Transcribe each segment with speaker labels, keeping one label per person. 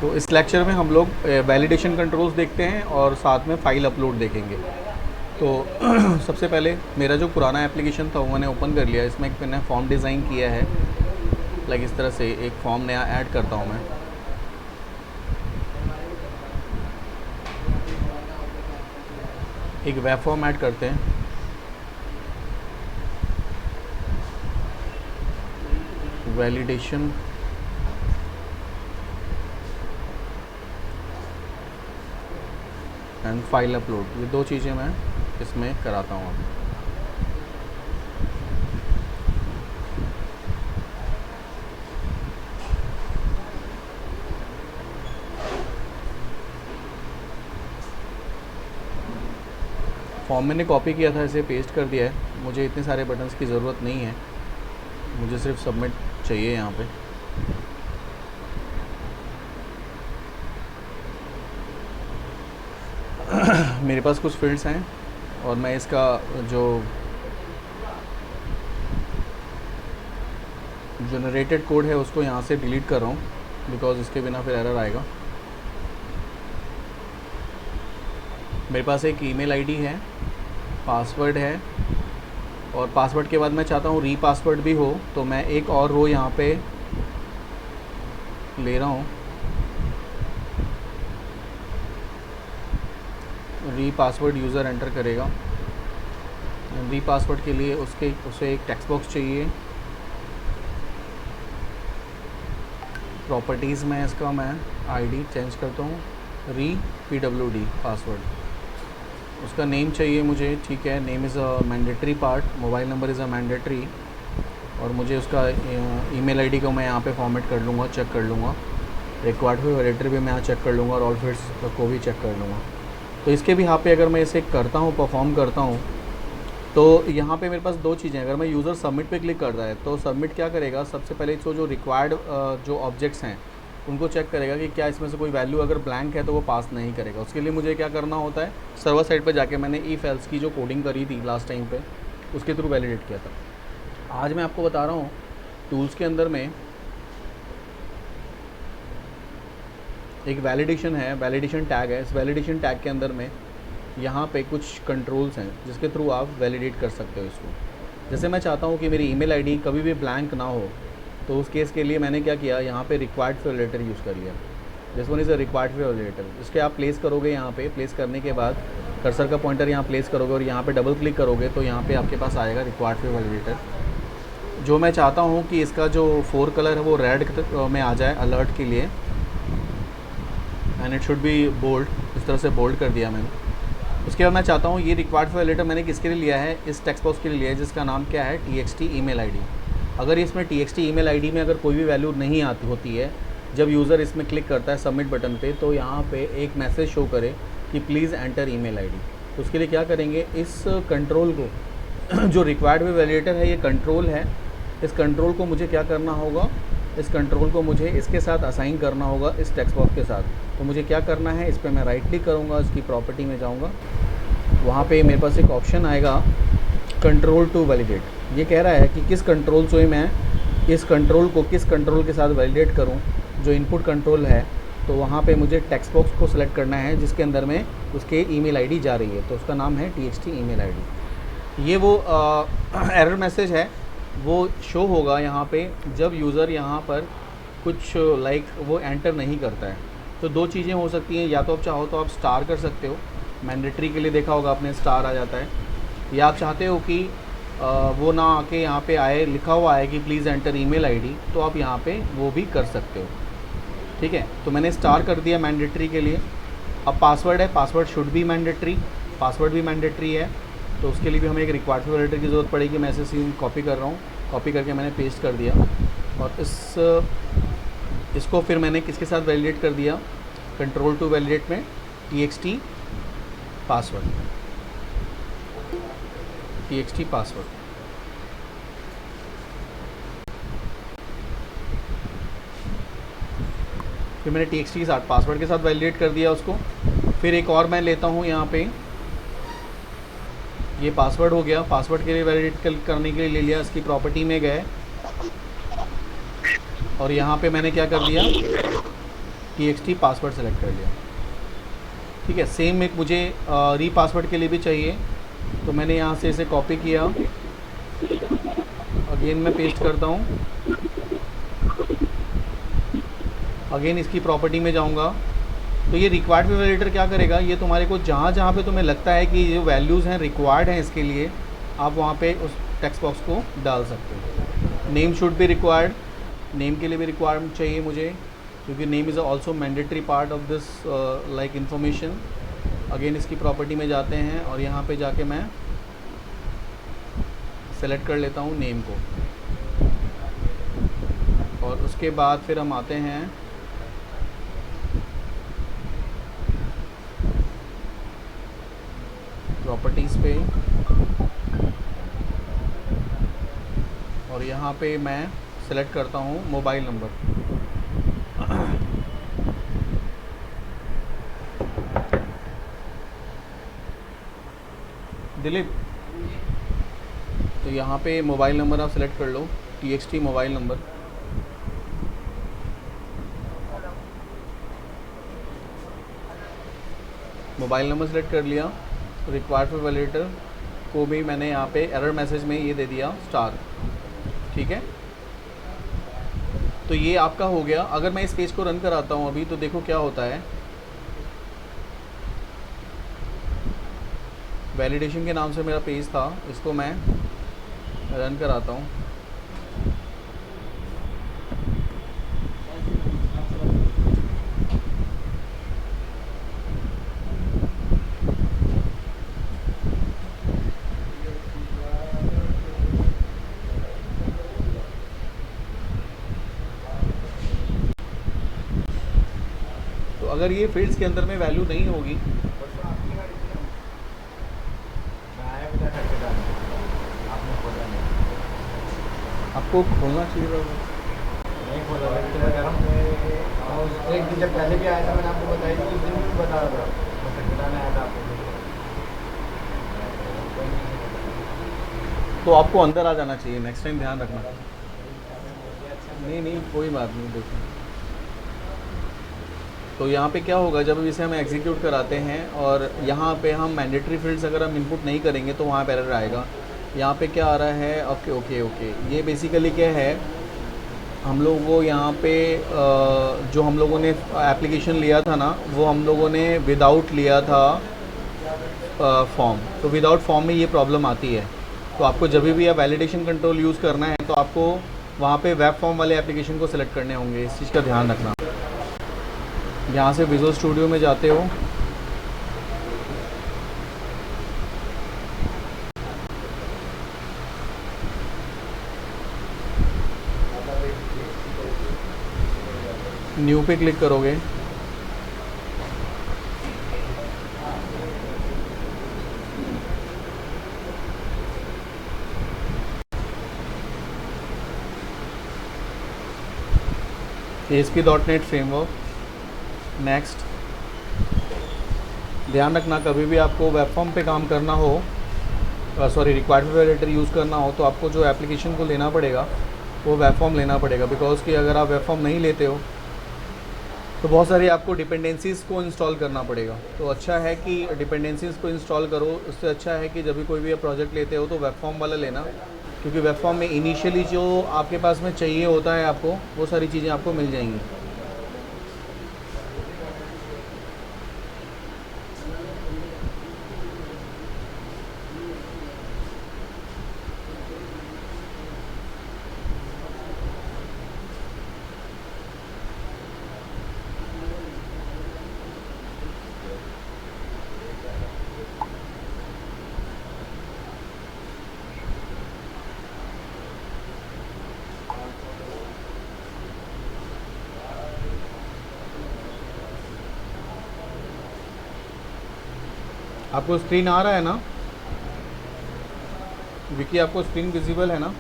Speaker 1: तो इस लेक्चर में हम लोग वैलिडेशन कंट्रोल्स देखते हैं और साथ में फ़ाइल अपलोड देखेंगे। तो सबसे पहले मेरा जो पुराना एप्लीकेशन था वो मैंने ओपन कर लिया। इसमें एक मैंने फॉर्म डिज़ाइन किया है, लाइक इस तरह से एक फॉर्म नया ऐड करता हूँ मैं। एक वेब फॉर्म ऐड करते हैं। वैलिडेशन एंड फाइल अपलोड, ये दो चीज़ें मैं इसमें कराता हूँ अब। फॉर्म मैंने कॉपी किया था, इसे पेस्ट कर दिया है। मुझे इतने सारे बटन्स की ज़रूरत नहीं है, मुझे सिर्फ सबमिट चाहिए यहाँ पे। मेरे पास कुछ फील्ड्स हैं और मैं इसका जो जनरेटेड कोड है उसको यहाँ से डिलीट कर रहा हूँ, बिकॉज इसके बिना फिर एरर आएगा। मेरे पास एक ईमेल आईडी है, पासवर्ड है, और पासवर्ड के बाद मैं चाहता हूँ री पासवर्ड भी हो, तो मैं एक और रो यहाँ पे ले रहा हूँ। री पासवर्ड यूज़र एंटर करेगा। री पासवर्ड के लिए उसे एक टेक्स्ट बॉक्स चाहिए। प्रॉपर्टीज़ में इसका मैं आईडी चेंज करता हूँ, री PWD पासवर्ड। उसका नेम चाहिए मुझे, ठीक है, name is a mandatory part, mobile number is a mandatory, और मुझे उसका ईमेल आईडी को मैं यहाँ पे फॉर्मेट कर लूँगा, चेक कर लूँगा। रिक्वायर्ड वैलिडेटर भी मैं यहाँ चेक कर लूँगा और ऑल फील्ड्स को भी चेक कर लूँगा। तो इसके भी यहाँ पे अगर मैं इसे करता हूँ, परफॉर्म करता हूँ, तो यहाँ पे मेरे पास दो चीज़ें। अगर मैं यूज़र सबमिट पे क्लिक करता है तो सबमिट क्या करेगा, सबसे पहले जो रिक्वायर्ड जो ऑब्जेक्ट्स हैं उनको चेक करेगा कि क्या इसमें से कोई वैल्यू अगर ब्लैंक है तो वो पास नहीं करेगा। उसके लिए मुझे क्या करना होता है, सर्वर साइड पे जाके मैंने इफ एल्स की जो कोडिंग करी थी लास्ट टाइम पे, उसके थ्रू वैलिडेट किया था। आज मैं आपको बता रहा हूँ टूल्स के अंदर में एक वैलिडेशन है, वैलिडेशन टैग है। इस वैलिडेशन टैग के अंदर में यहाँ पे कुछ कंट्रोल्स हैं जिसके थ्रू आप वैलिडेट कर सकते हो इसको। जैसे मैं चाहता हूँ कि मेरी ईमेल आईडी कभी भी ब्लैंक ना हो, तो उस केस के लिए मैंने क्या किया, यहाँ पे रिक्वायर्ड वैलिडेटर यूज़ कर लिया। This one is a required validator. इसके आप प्लेस करोगे, यहाँ पे प्लेस करने के बाद कर्सर का पॉइंटर यहाँ प्लेस करोगे और यहाँ पे डबल क्लिक करोगे तो यहाँ पे आपके पास आएगा रिक्वायर्ड वैलिडेटर। जो मैं चाहता हूँ कि इसका जो 4 कलर है वो रेड में आ जाए अलर्ट के लिए, and it should be bold. इस तरह से बोल्ड कर दिया मैंने। उसके बाद मैं चाहता हूँ ये रिक्वायर्ड वैलिडेटर मैंने किसके लिए लिया है, इस टेक्स्ट बॉक्स के लिए लिया है जिसका नाम क्या है, TXT ईमेल आईडी। अगर इसमें TXT ईमेल आईडी में अगर कोई भी वैल्यू नहीं आती होती है, जब यूज़र इसमें क्लिक करता है सबमिट बटन पे, तो यहाँ पे एक मैसेज शो करे कि प्लीज़ एंटर ईमेल आईडी। तो उसके लिए क्या करेंगे, इस कंट्रोल को जो रिक्वायर्ड वैलिडेटर है ये कंट्रोल है, इस कंट्रोल को मुझे क्या करना होगा, इस कंट्रोल को मुझे इसके साथ असाइन करना होगा, इस टेक्स्ट बॉक्स के साथ। तो मुझे क्या करना है, इस पर मैं राइट क्लिक करूँगा, इसकी प्रॉपर्टी में जाऊँगा, वहाँ पे मेरे पास एक ऑप्शन आएगा कंट्रोल टू वैलिडेट। ये कह रहा है कि किस कंट्रोल से मैं इस कंट्रोल को किस कंट्रोल के साथ वैलिडेट करूँ, जो इनपुट कंट्रोल है। तो वहाँ पे मुझे टेक्स्ट बॉक्स को सिलेक्ट करना है जिसके अंदर में उसके ईमेल आईडी जा रही है, तो उसका नाम है TXT ईमेल आईडी। ये वो एरर मैसेज है, वो शो होगा यहाँ पे जब यूज़र यहाँ पर कुछ लाइक वो एंटर नहीं करता है। तो दो चीज़ें हो सकती हैं, या तो आप चाहो तो आप स्टार कर सकते हो, मैंडेटरी के लिए देखा होगा आपने स्टार आ जाता है, या आप चाहते हो कि वो ना आके यहाँ पे आए, लिखा हुआ है कि प्लीज़ एंटर ईमेल आईडी, तो आप यहाँ पे वो भी कर सकते हो। ठीक है, तो मैंने स्टार कर दिया मैंडेटरी के लिए। अब पासवर्ड है, पासवर्ड शुड भी मैंडेटरी, पासवर्ड भी मैंडेटरी है, तो उसके लिए भी हमें एक रिक्वायर्ड वैलिडेटर की ज़रूरत पड़ेगी। मैं इसे सीन कॉपी कर रहा हूँ, कॉपी करके मैंने पेस्ट कर दिया, और इसको फिर मैंने किसके साथ वैलिडेट कर दिया, कंट्रोल टू वैलिडेट में TXT पासवर्ड, TXT पासवर्ड। फिर मैंने TXT के साथ पासवर्ड के साथ वैलिडेट कर दिया उसको। फिर एक और मैं लेता हूँ यहाँ पे, ये पासवर्ड हो गया, पासवर्ड के लिए वैलिडेट करने के लिए ले लिया, इसकी प्रॉपर्टी में गए और यहाँ पे मैंने क्या कर दिया, txt पासवर्ड सेलेक्ट कर लिया। ठीक है, सेम एक मुझे री पासवर्ड के लिए भी चाहिए, तो मैंने यहाँ से इसे कॉपी किया, अगेन मैं पेस्ट करता हूँ, अगेन इसकी प्रॉपर्टी में जाऊँगा। तो ये रिक्वायर्ड वैलिडेटर क्या करेगा, ये तुम्हारे को जहाँ जहाँ पे तुम्हें लगता है कि जो वैल्यूज़ हैं रिक्वायर्ड हैं इसके लिए, आप वहाँ पे उस टेक्स्ट बॉक्स को डाल सकते हो। Name should be required, name के लिए भी रिक्वायरमेंट चाहिए मुझे, क्योंकि name is also mandatory part of this like information. Again इसकी प्रॉपर्टी में जाते हैं और यहाँ पे जाके मैं सेलेक्ट कर लेता हूँ नेम को, और उसके बाद फिर हम आते हैं प्रॉपर्टीज़ पे, और यहाँ पे मैं सेलेक्ट करता हूँ मोबाइल नंबर। दिलीप, तो यहाँ पे मोबाइल नंबर आप सेलेक्ट कर लो, txt mobile number. Mobile number select कर लिया। रिक्वायर्ड फॉर वैलिडेटर को भी मैंने यहाँ पे एरर मैसेज में ये दे दिया स्टार। ठीक है, तो ये आपका हो गया। अगर मैं इस पेज को रन कराता हूँ अभी, तो देखो क्या होता है। वैलिडेशन के नाम से मेरा पेज था, इसको मैं रन कराता हूँ। तो अगर ये फील्ड्स के अंदर में वैल्यू नहीं होगी, आपको खोलना चाहिए था।
Speaker 2: नहीं खोला, लेकिन मैं कह रहा हूँ एक दिन जब पहले भी आया था, मैंने आपको बताया कि उस दिन भी बता रहा था, मैं खिलाने आया था आपको।
Speaker 1: तो आपको अंदर आ जाना चाहिए, नेक्स्ट टाइम ध्यान रखना। नहीं नहीं, कोई बात नहीं। देखो, तो यहाँ पे क्या होगा, जब इसे हम एग्जीक्यूट कराते हैं और यहाँ पे हम मैंडेटरी फील्ड्स अगर हम इनपुट नहीं करेंगे तो वहाँ पे एरर आएगा। यहाँ पे क्या आ रहा है, ओके ओके ओके, ये बेसिकली क्या है, हम लोगों को यहाँ पे जो हम लोगों ने एप्लीकेशन लिया था ना, वो हम लोगों ने विदाउट लिया था फॉर्म। तो विदाउट फॉर्म में ये प्रॉब्लम आती है। तो आपको जब भी आप वैलिडेशन कंट्रोल यूज़ करना है, तो आपको वहाँ पे वेब फॉर्म वाले एप्लीकेशन को सिलेक्ट करने होंगे। इस चीज़ का ध्यान रखना। यहाँ से विजुअल स्टूडियो में जाते हो, न्यू पे क्लिक करोगे, ASP.NET फ्रेमवर्क, नेक्स्ट। ध्यान रखना, कभी भी आपको वेब फॉर्म पे काम करना हो, सॉरी रिक्वायर्ड वैलिडेटर यूज़ करना हो, तो आपको जो एप्लीकेशन को लेना पड़ेगा वो वेब फॉर्म लेना पड़ेगा। बिकॉज़ कि अगर आप वेब फॉर्म नहीं लेते हो तो बहुत सारी आपको डिपेंडेंसीज़ को इंस्टॉल करना पड़ेगा। तो अच्छा है कि डिपेंडेंसीज़ को इंस्टॉल करो। उससे अच्छा है कि जब भी कोई भी आप प्रोजेक्ट लेते हो तो वेब फॉर्म वाला लेना, क्योंकि वेब फॉर्म में इनिशियली जो आपके पास में चाहिए होता है आपको, वो सारी चीज़ें आपको मिल जाएंगी। आपको स्क्रीन आ रहा है ना विकी, आपको स्क्रीन विजिबल है ना?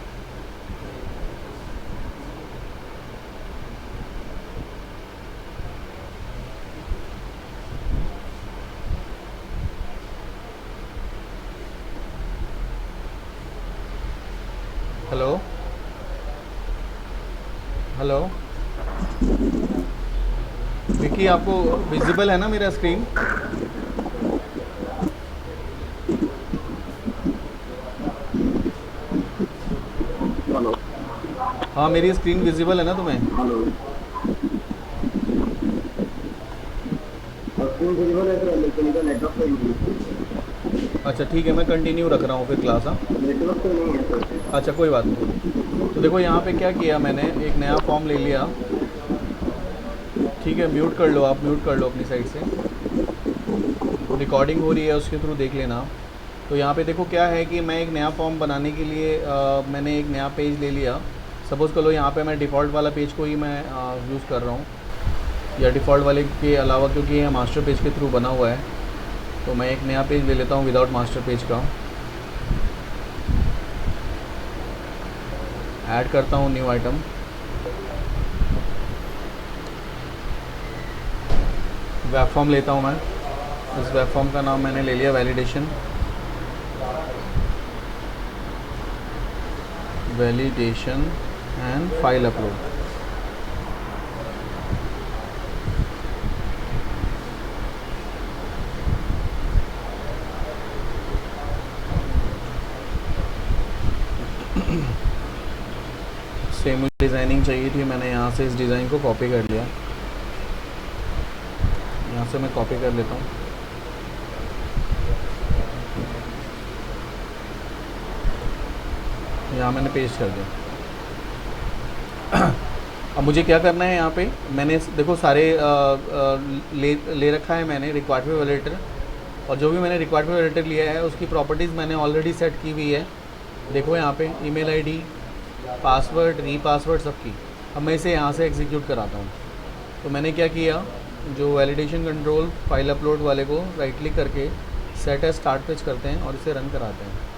Speaker 1: हेलो हेलो बाकी आपको विजिबल है ना मेरा स्क्रीन?
Speaker 3: हेलो
Speaker 1: हाँ, मेरी स्क्रीन विजिबल है ना तुम्हें?
Speaker 3: हेलो स्क्रीन विजिबल है सर, लेकिन इधर नेटवर्क तो नहीं
Speaker 1: अच्छा ठीक है, मैं कंटिन्यू रख रहा हूँ फिर क्लास। हाँ,
Speaker 3: है, नेटवर्क तो नहीं है सर।
Speaker 1: अच्छा कोई बात नहीं। तो देखो यहाँ पे क्या किया मैंने, एक नया फॉर्म ले लिया। ठीक है, म्यूट कर लो, आप म्यूट कर लो अपनी साइड से। रिकॉर्डिंग हो रही है उसके थ्रू देख लेना। तो यहाँ पे देखो क्या है कि मैं एक नया फॉर्म बनाने के लिए मैंने एक नया पेज ले लिया। सपोज़ कर लो यहाँ पे मैं डिफ़ॉल्ट वाला पेज को ही मैं यूज़ कर रहा हूँ, या डिफ़ॉल्ट वाले के अलावा, क्योंकि ये मास्टर पेज के थ्रू बना हुआ है, तो मैं एक नया पेज ले लेता हूँ विदाउट मास्टर पेज का। ऐड करता हूँ न्यू आइटम। वेब फॉर्म लेता हूँ मैं। इस वेब फॉर्म का नाम मैंने ले लिया validation and file upload. Same मुझे डिज़ाइनिंग चाहिए थी, मैंने यहाँ से इस डिज़ाइन को कॉपी कर लिया। यहाँ से मैं कॉपी कर लेता हूँ। यहाँ मैंने पेस्ट कर दिया। अब मुझे क्या करना है, यहाँ पे मैंने देखो सारे ले रखा है मैंने रिक्वायर्ड वैलिडेटर, और जो भी मैंने रिक्वायर्ड वैलिडेटर लिया है उसकी प्रॉपर्टीज़ मैंने ऑलरेडी सेट की हुई है। देखो यहाँ पे ईमेल आईडी, पासवर्ड, रीपासवर्ड सबकी। अब मैं इसे यहाँ से एग्जीक्यूट कराता हूँ। तो मैंने क्या किया, जो वैलिडेशन कंट्रोल फाइल अपलोड वाले को राइट क्लिक करके सेट एज स्टार्ट पेज करते हैं और इसे रन कराते हैं।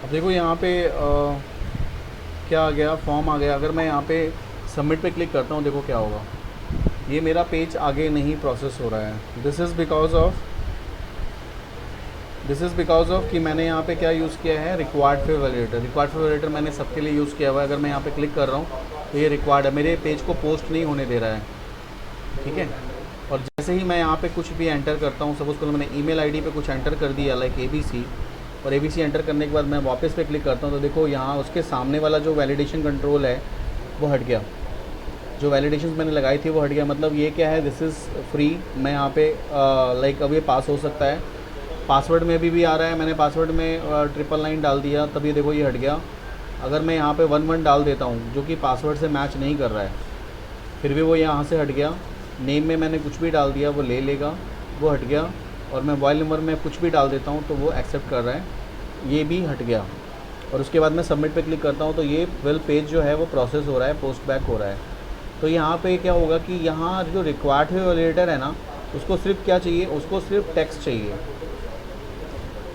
Speaker 1: अब देखो यहाँ पे क्या आ गया, फॉर्म आ गया। अगर मैं यहाँ पे सबमिट पे क्लिक करता हूँ, देखो क्या होगा, ये मेरा पेज आगे नहीं प्रोसेस हो रहा है। दिस इज़ बिकॉज ऑफ कि मैंने यहाँ पे क्या यूज़ किया है, required for validator. Required for validator मैंने सबके लिए यूज़ किया हुआ है। अगर मैं यहाँ पे क्लिक कर रहा हूँ तो ये रिक्वायर्ड है, मेरे पेज को पोस्ट नहीं होने दे रहा है। ठीक है, और जैसे ही मैं यहाँ पे कुछ भी एंटर करता हूँ, सपोज़ करो मैंने ईमेल आईडी पे कुछ एंटर कर दिया लाइक ABC, और ABC एंटर करने के बाद मैं वापस पे क्लिक करता हूँ तो देखो यहाँ उसके सामने वाला जो वैलिडेशन कंट्रोल है वो हट गया। जो वैलिडेशन मैंने लगाई थी वो हट गया। मतलब ये क्या है, दिस इज़ फ्री। मैं यहाँ पे लाइक अब ये पास हो सकता है। पासवर्ड में भी आ रहा है, मैंने पासवर्ड में 999 डाल दिया, तब ये देखो ये हट गया। अगर मैं यहाँ पे 11 डाल देता हूँ जो कि पासवर्ड से मैच नहीं कर रहा है, फिर भी वो यहाँ से हट गया। नेम में मैंने कुछ भी डाल दिया, वो ले लेगा, वो हट गया। और मैं मोबाइल नंबर में कुछ भी डाल देता हूँ तो वो एक्सेप्ट कर रहा है, ये भी हट गया। और उसके बाद मैं सबमिट पे क्लिक करता हूँ तो ये वेल पेज जो है वो प्रोसेस हो रहा है, पोस्ट बैक हो रहा है। तो यहाँ पे क्या होगा कि यहाँ जो रिक्वायर्ड वैलिडेटर है ना, उसको सिर्फ क्या चाहिए, उसको सिर्फ टेक्स्ट चाहिए।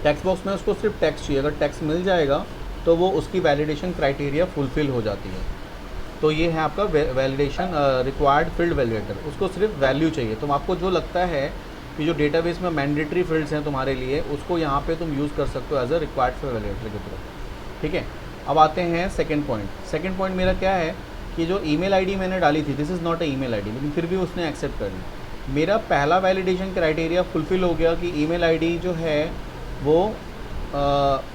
Speaker 1: टेक्स्ट बॉक्स में उसको सिर्फ टेक्स्ट चाहिए। अगर टेक्स्ट मिल जाएगा तो वो उसकी वैलिडेशन क्राइटेरिया फुलफ़िल हो जाती है। तो ये है आपका वैलिडेशन रिक्वायर्ड फील्ड वैलिडेटर। उसको सिर्फ वैल्यू चाहिए। तो आपको जो लगता है कि जो डेटाबेस में मैंडेटरी फील्ड्स हैं तुम्हारे लिए, उसको यहाँ पे तुम यूज़ कर सकते हो as a required field validator के थ्रू। ठीक है, अब आते हैं सेकंड पॉइंट। सेकंड पॉइंट मेरा क्या है कि जो ईमेल आईडी मैंने डाली थी, this is not a email ID, लेकिन फिर भी उसने एक्सेप्ट कर ली। मेरा पहला वैलिडेशन क्राइटेरिया फुलफ़िल हो गया कि ईमेल आईडी जो है वो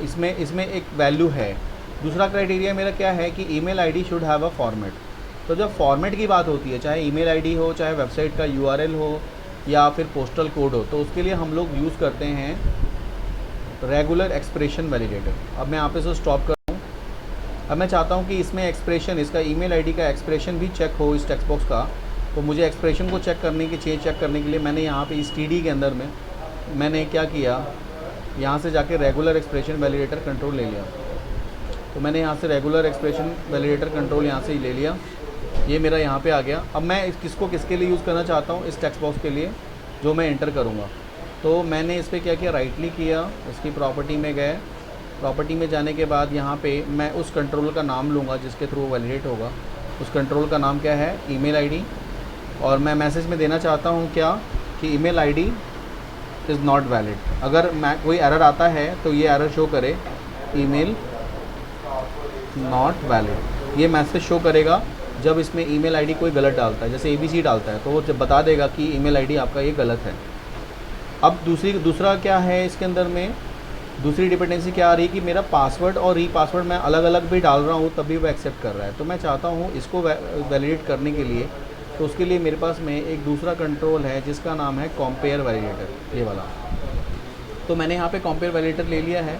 Speaker 1: इसमें एक वैल्यू है। दूसरा क्राइटेरिया मेरा क्या है कि email ID should have a format. तो जब फॉर्मेट की बात होती है, चाहे ईमेल आईडी हो, चाहे वेबसाइट का यूआरएल हो या फिर पोस्टल कोड हो, तो उसके लिए हम लोग यूज़ करते हैं रेगुलर एक्सप्रेशन वैलिडेटर। अब मैं यहाँ पे से स्टॉप कर रहा हूँ। अब मैं चाहता हूँ कि इसमें एक्सप्रेशन, इसका ईमेल आईडी का एक्सप्रेशन भी चेक हो इस टेक्स्ट बॉक्स का। तो मुझे एक्सप्रेशन को चेक करने के लिए मैंने यहाँ पे इस टीडी के अंदर में मैंने क्या किया, यहाँ से जाके रेगुलर एक्सप्रेशन वैलिडेटर कंट्रोल ले लिया। तो मैंने यहाँ से रेगुलर एक्सप्रेशन वैलिडेटर कंट्रोल यहाँ से ही ले लिया, ये मेरा यहाँ पे आ गया। अब मैं किसको किसके लिए यूज़ करना चाहता हूँ, इस टेक्स्ट बॉक्स के लिए जो मैं एंटर करूँगा। तो मैंने इस पर क्या किया, राइट क्लिक किया, इसकी प्रॉपर्टी में गए। प्रॉपर्टी में जाने के बाद यहाँ पे मैं उस कंट्रोल का नाम लूँगा जिसके थ्रू वैलिडेट होगा। उस कंट्रोल का नाम क्या है, ईमेल आईडी। और मैं मैसेज में देना चाहता हूँ क्या, कि email ID is not valid. अगर मैं कोई एरर आता है तो ये एरर शो करे, ईमेल नॉट वैलिड। ये मैसेज शो करेगा जब इसमें ईमेल आईडी कोई गलत डालता है, जैसे ABC डालता है तो वो जब बता देगा कि ईमेल आईडी आपका ये गलत है। अब दूसरा क्या है इसके अंदर में, दूसरी डिपेंडेंसी क्या आ रही है कि मेरा पासवर्ड और रीपासवर्ड मैं अलग अलग भी डाल रहा हूँ तभी वो एक्सेप्ट कर रहा है। तो मैं चाहता हूँ इसको वैलिडेट करने के लिए, तो उसके लिए मेरे पास में एक दूसरा कंट्रोल है जिसका नाम है कंपेयर वैलिडेटर, ये वाला। तो मैंने यहाँ पे कंपेयर वैलिडेटर ले लिया है।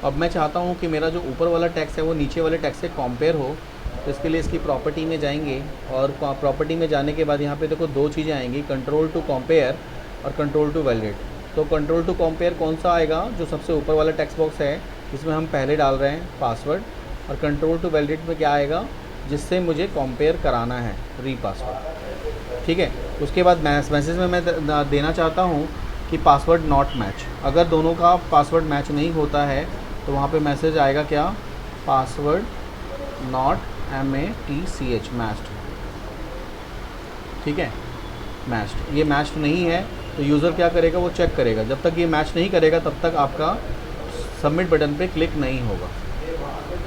Speaker 1: अब मैं चाहता हूँ कि मेरा जो ऊपर वाला टेक्स्ट है वो नीचे वाले टेक्स्ट से कंपेयर हो। तो इसके लिए इसकी प्रॉपर्टी में जाएंगे और प्रॉपर्टी में जाने के बाद यहाँ पे देखो दो चीज़ें आएंगी, कंट्रोल टू कंपेयर और कंट्रोल टू वैलिडेट। तो कंट्रोल टू कंपेयर कौन सा आएगा, जो सबसे ऊपर वाला टेक्स्ट बॉक्स है जिसमें हम पहले डाल रहे हैं पासवर्ड। और कंट्रोल टू वैलिडेट में क्या आएगा, जिससे मुझे कंपेयर कराना है रीपासवर्ड। ठीक है, उसके बाद मैसेज में मैं देना चाहता हूँ कि पासवर्ड नॉट मैच। अगर दोनों का पासवर्ड मैच नहीं होता है तो वहाँ पे मैसेज आएगा क्या, पासवर्ड नॉट MATCH मैच्ड। ठीक है, मैच्ड। ये मैच्ड नहीं है तो यूज़र क्या करेगा, वो चेक करेगा। जब तक ये मैच नहीं करेगा तब तक आपका सबमिट बटन पे क्लिक नहीं होगा।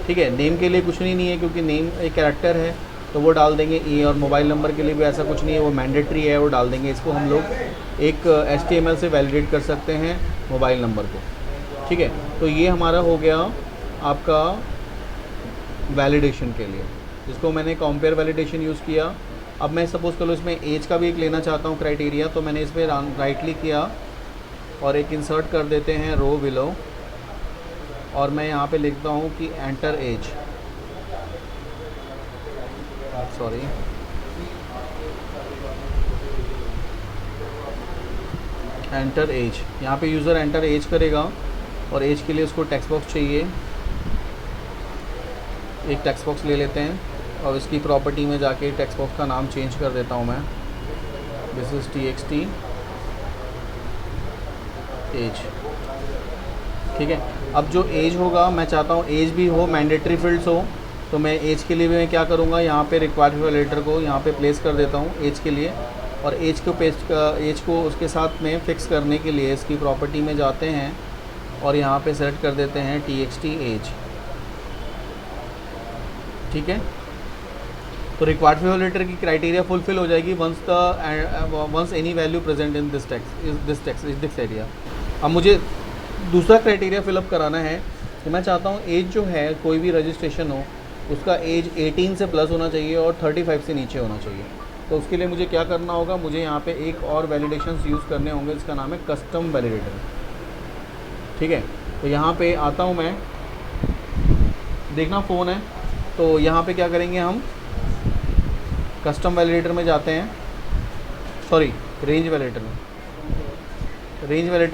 Speaker 1: ठीक है, नेम के लिए कुछ नहीं है क्योंकि नेम एक कैरेक्टर है तो वो डाल देंगे ई। और मोबाइल नंबर के लिए भी ऐसा कुछ नहीं है, वो मैंडेटरी है, वो डाल देंगे। इसको हम लोग एक HTML से वैलिडेट कर सकते हैं मोबाइल नंबर को। ठीक है, तो ये हमारा हो गया आपका वैलिडेशन के लिए, जिसको मैंने कंपेयर वैलिडेशन यूज़ किया। अब मैं सपोज़ करो इसमें एज का भी एक लेना चाहता हूँ क्राइटेरिया, तो मैंने इस पर राइट क्लिक किया और एक इंसर्ट कर देते हैं रो बिलो। और मैं यहाँ पे लिखता हूँ कि enter age, sorry enter age. यहाँ पे यूज़र एंटर एज करेगा और एज के लिए उसको टेक्स्ट बॉक्स चाहिए। एक टेक्स्ट बॉक्स ले लेते हैं और इसकी प्रॉपर्टी में जाके टेक्स्ट बॉक्स का नाम चेंज कर देता हूँ मैं, दिस इज़ TXT एज। ठीक है, अब जो एज होगा मैं चाहता हूँ एज भी हो, मैंडेटरी फील्ड्स हो। तो मैं एज के लिए भी मैं क्या करूँगा, यहाँ पे रिक्वायर्ड वैलिडेटर को यहाँ पे प्लेस कर देता हूँ एज के लिए। और एज को उसके साथ में फिक्स करने के लिए इसकी प्रॉपर्टी में जाते हैं और यहाँ पे सेलेक्ट कर देते हैं TXT एज। ठीक है, तो रिक्वायर्ड वैलिडेटर की क्राइटेरिया फुलफिल हो जाएगी once any value present in this area. अब मुझे दूसरा क्राइटेरिया फिलअप कराना है कि मैं चाहता हूँ एज जो है, कोई भी रजिस्ट्रेशन हो उसका एज 18 से प्लस होना चाहिए और 35 से नीचे होना चाहिए। तो उसके लिए मुझे क्या करना होगा, मुझे यहाँ पे एक और वैलिडेशंस यूज़ करने होंगे जिसका नाम है कस्टम वैलिडेटर। ठीक है, तो यहाँ पे आता हूँ मैं, देखना फ़ोन है, तो यहाँ पे क्या करेंगे हम, कस्टम वैलिडेटर में जाते हैं, सॉरी रेंज वैलिडेटर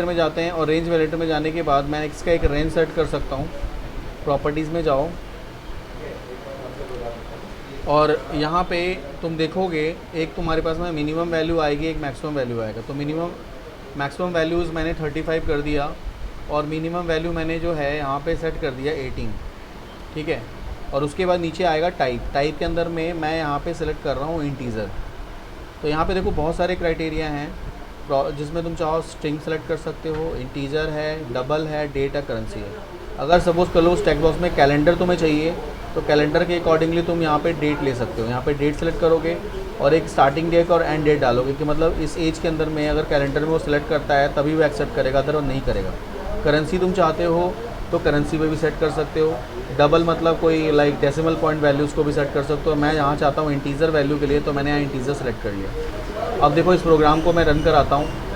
Speaker 1: में जाते हैं। और रेंज वैलिडेटर में जाने के बाद मैं इसका एक रेंज सेट कर सकता हूँ। प्रॉपर्टीज़ में जाओ और यहाँ पे तुम देखोगे एक तुम्हारे पास में मिनिमम वैल्यू आएगी, एक मैक्सिमम वैल्यू आएगा। तो मैक्सिमम वैल्यूज़ मैंने 35 कर दिया और मिनिमम वैल्यू मैंने जो है यहाँ पे सेट कर दिया 18। ठीक है, और उसके बाद नीचे आएगा टाइप के अंदर में मैं यहाँ पे सिलेक्ट कर रहा हूँ इंटीजर। तो यहाँ पे देखो बहुत सारे क्राइटेरिया हैं जिसमें तुम चाहो स्ट्रिंग सेलेक्ट कर सकते हो, इंटीजर है, डबल है, डेट है, करेंसी है। अगर सपोज़ कर लो उस टेक्स्ट बॉक्स में कैलेंडर तुम्हें चाहिए तो कैलेंडर के अकॉर्डिंगली तुम यहाँ पे डेट ले सकते हो। यहाँ पे डेट सेलेक्ट करोगे और एक स्टार्टिंग डेट और एंड डेट डालोगे कि मतलब इस एज के अंदर में अगर कैलेंडर में वो सिलेक्ट करता है तभी वो एक्सेप्ट करेगा, अदर वो नहीं करेगा। करेंसी तुम चाहते हो तो करेंसी पे भी सेट कर सकते हो। डबल मतलब कोई लाइक डेसिमल पॉइंट वैल्यूज़ को भी सेट कर सकते हो। मैं यहाँ चाहता हूँ इंटीजर वैल्यू के लिए, तो मैंने यहाँ इंटीजर सेलेक्ट कर लिया। अब देखो इस प्रोग्राम को मैं रन कराता हूँ।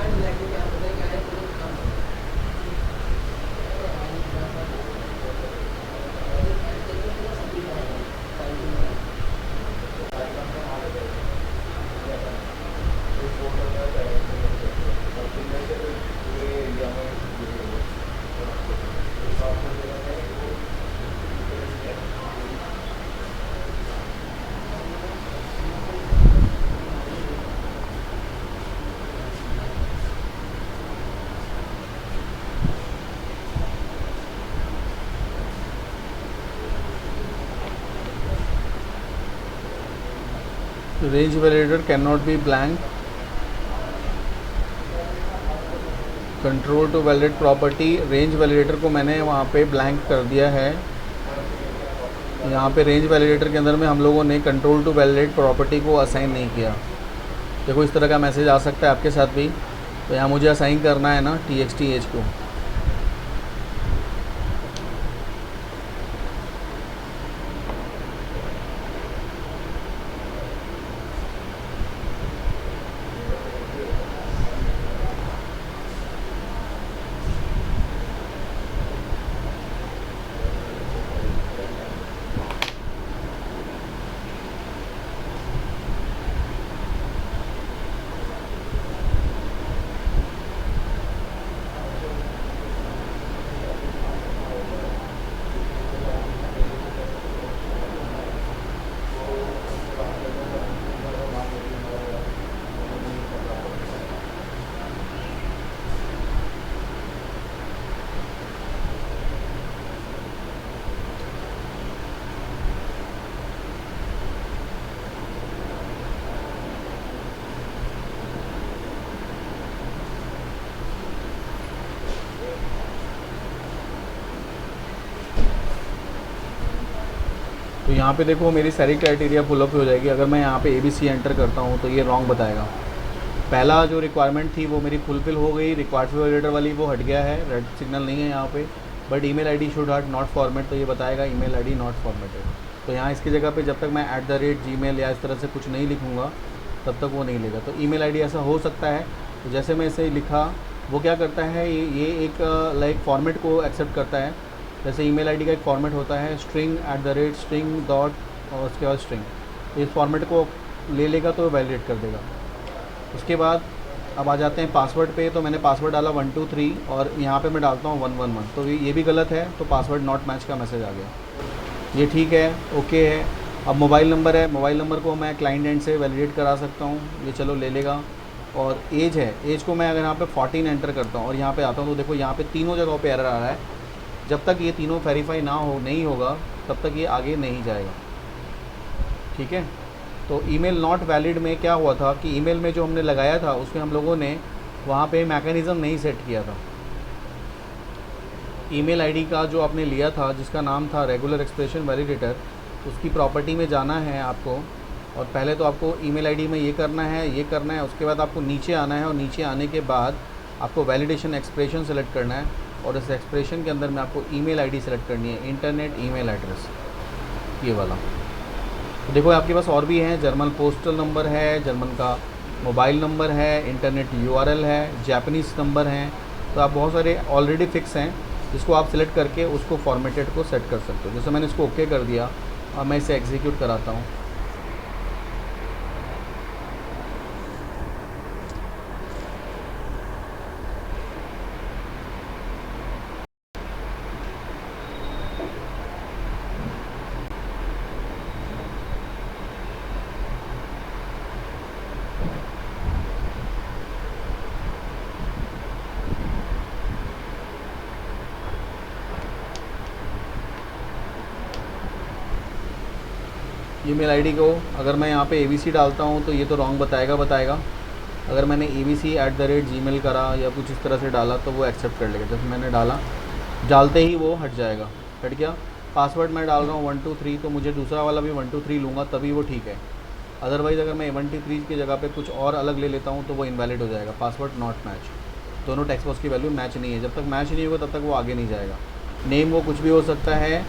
Speaker 1: Range validator can not be blank, control to validate property. Range validator को मैंने वहाँ पे ब्लैंक कर दिया है। यहाँ पे रेंज वैलिडेटर के अंदर में हम लोगों ने कंट्रोल टू वैलिडेट प्रॉपर्टी को असाइन नहीं किया। देखो इस तरह का मैसेज आ सकता है आपके साथ भी। तो यहाँ मुझे असाइन करना है ना txt एज को। तो यहाँ पे देखो मेरी सारी क्राइटेरिया फुलअप हो जाएगी। अगर मैं यहाँ पे ABC एंटर करता हूँ तो ये रॉन्ग बताएगा। पहला जो रिक्वायरमेंट थी वो मेरी फुलफिल हो गई, रिक्वायर्ड वैलिडेटर वाली वो हट गया है, रेड सिग्नल नहीं है यहाँ पे। बट ईमेल आईडी शुड हट नॉट फॉर्मेट, तो ये बताएगा ईमेल आईडी नॉट फॉर्मेटेड। तो यहाँ इसकी जगह पे जब तक मैं @gmail या इस तरह से कुछ नहीं लिखूँगा तब तक वो नहीं लेगा। तो ईमेल आईडी ऐसा हो सकता है। तो जैसे मैं इसे लिखा, वो क्या करता है, ये एक लाइक फॉर्मेट को एक्सेप्ट करता है। जैसे ईमेल आईडी का एक फॉर्मेट होता है string @string डॉट और उसके बाद स्ट्रिंग। इस फॉर्मेट को ले लेगा तो वैलिडेट कर देगा। उसके बाद अब आ जाते हैं पासवर्ड पे। तो मैंने पासवर्ड डाला 123 और यहाँ पे मैं डालता हूँ 111। तो ये भी गलत है, तो पासवर्ड नॉट मैच का मैसेज आ गया। ये ठीक है, ओके है। अब मोबाइल नंबर है, मोबाइल नंबर को मैं क्लाइंट एंड से वैलिडेट करा सकता हूँ, ये चलो ले लेगा। और एज है, एज को मैं अगर यहाँ पे 14 एंटर करता हूँ और यहाँ पे आता हूँ तो देखो यहाँ पे तीनों जगहों पे एरर आ रहा है। जब तक ये तीनों वेरीफाई नहीं होगा तब तक ये आगे नहीं जाएगा। ठीक है। तो ईमेल नॉट वैलिड में क्या हुआ था कि ईमेल में जो हमने लगाया था उसमें हम लोगों ने वहाँ पे मैकेनिज़्म नहीं सेट किया था। ईमेल आईडी का जो आपने लिया था जिसका नाम था रेगुलर एक्सप्रेशन वैलिडेटर, उसकी प्रॉपर्टी में जाना है आपको। और पहले तो आपको ईमेल आईडी में ये करना है, उसके बाद आपको नीचे आना है और नीचे आने के बाद आपको वैलिडेशन एक्सप्रेशन सेलेक्ट करना है। और इस एक्सप्रेशन के अंदर में आपको ईमेल आईडी सेलेक्ट करनी है, इंटरनेट ईमेल एड्रेस, ये वाला। तो देखो आपके पास और भी हैं, जर्मन पोस्टल नंबर है, जर्मन का मोबाइल नंबर है, इंटरनेट URL है, जापानीज़ नंबर हैं। तो आप बहुत सारे ऑलरेडी फिक्स हैं जिसको आप सिलेक्ट करके उसको फॉर्मेटेड को सेट कर सकते हो। जैसे मैंने इसको ओके कर दिया, अब मैं इसे एग्जीक्यूट कराता हूँ। ईमेल आईडी को अगर मैं यहाँ पे ABC डालता हूँ तो ये तो रॉन्ग बताएगा। अगर मैंने abc@gmail करा या कुछ इस तरह से डाला तो वो एक्सेप्ट कर लेगा। जैसे मैंने डालते ही वो हट जाएगा, हट गया। पासवर्ड मैं डाल रहा हूँ 123, तो मुझे दूसरा वाला भी 123 लूँगा तभी वो ठीक है। अदरवाइज़ अगर मैं 123 की जगह पे कुछ और अलग ले लेता हूँ तो वो इनवैलिड हो जाएगा। पासवर्ड नॉट मैच, दोनों टेक्स्ट बॉक्स की वैल्यू मैच नहीं है। जब तक मैच नहीं होगा तब तक वो आगे नहीं जाएगा। नेम वो कुछ भी हो सकता है,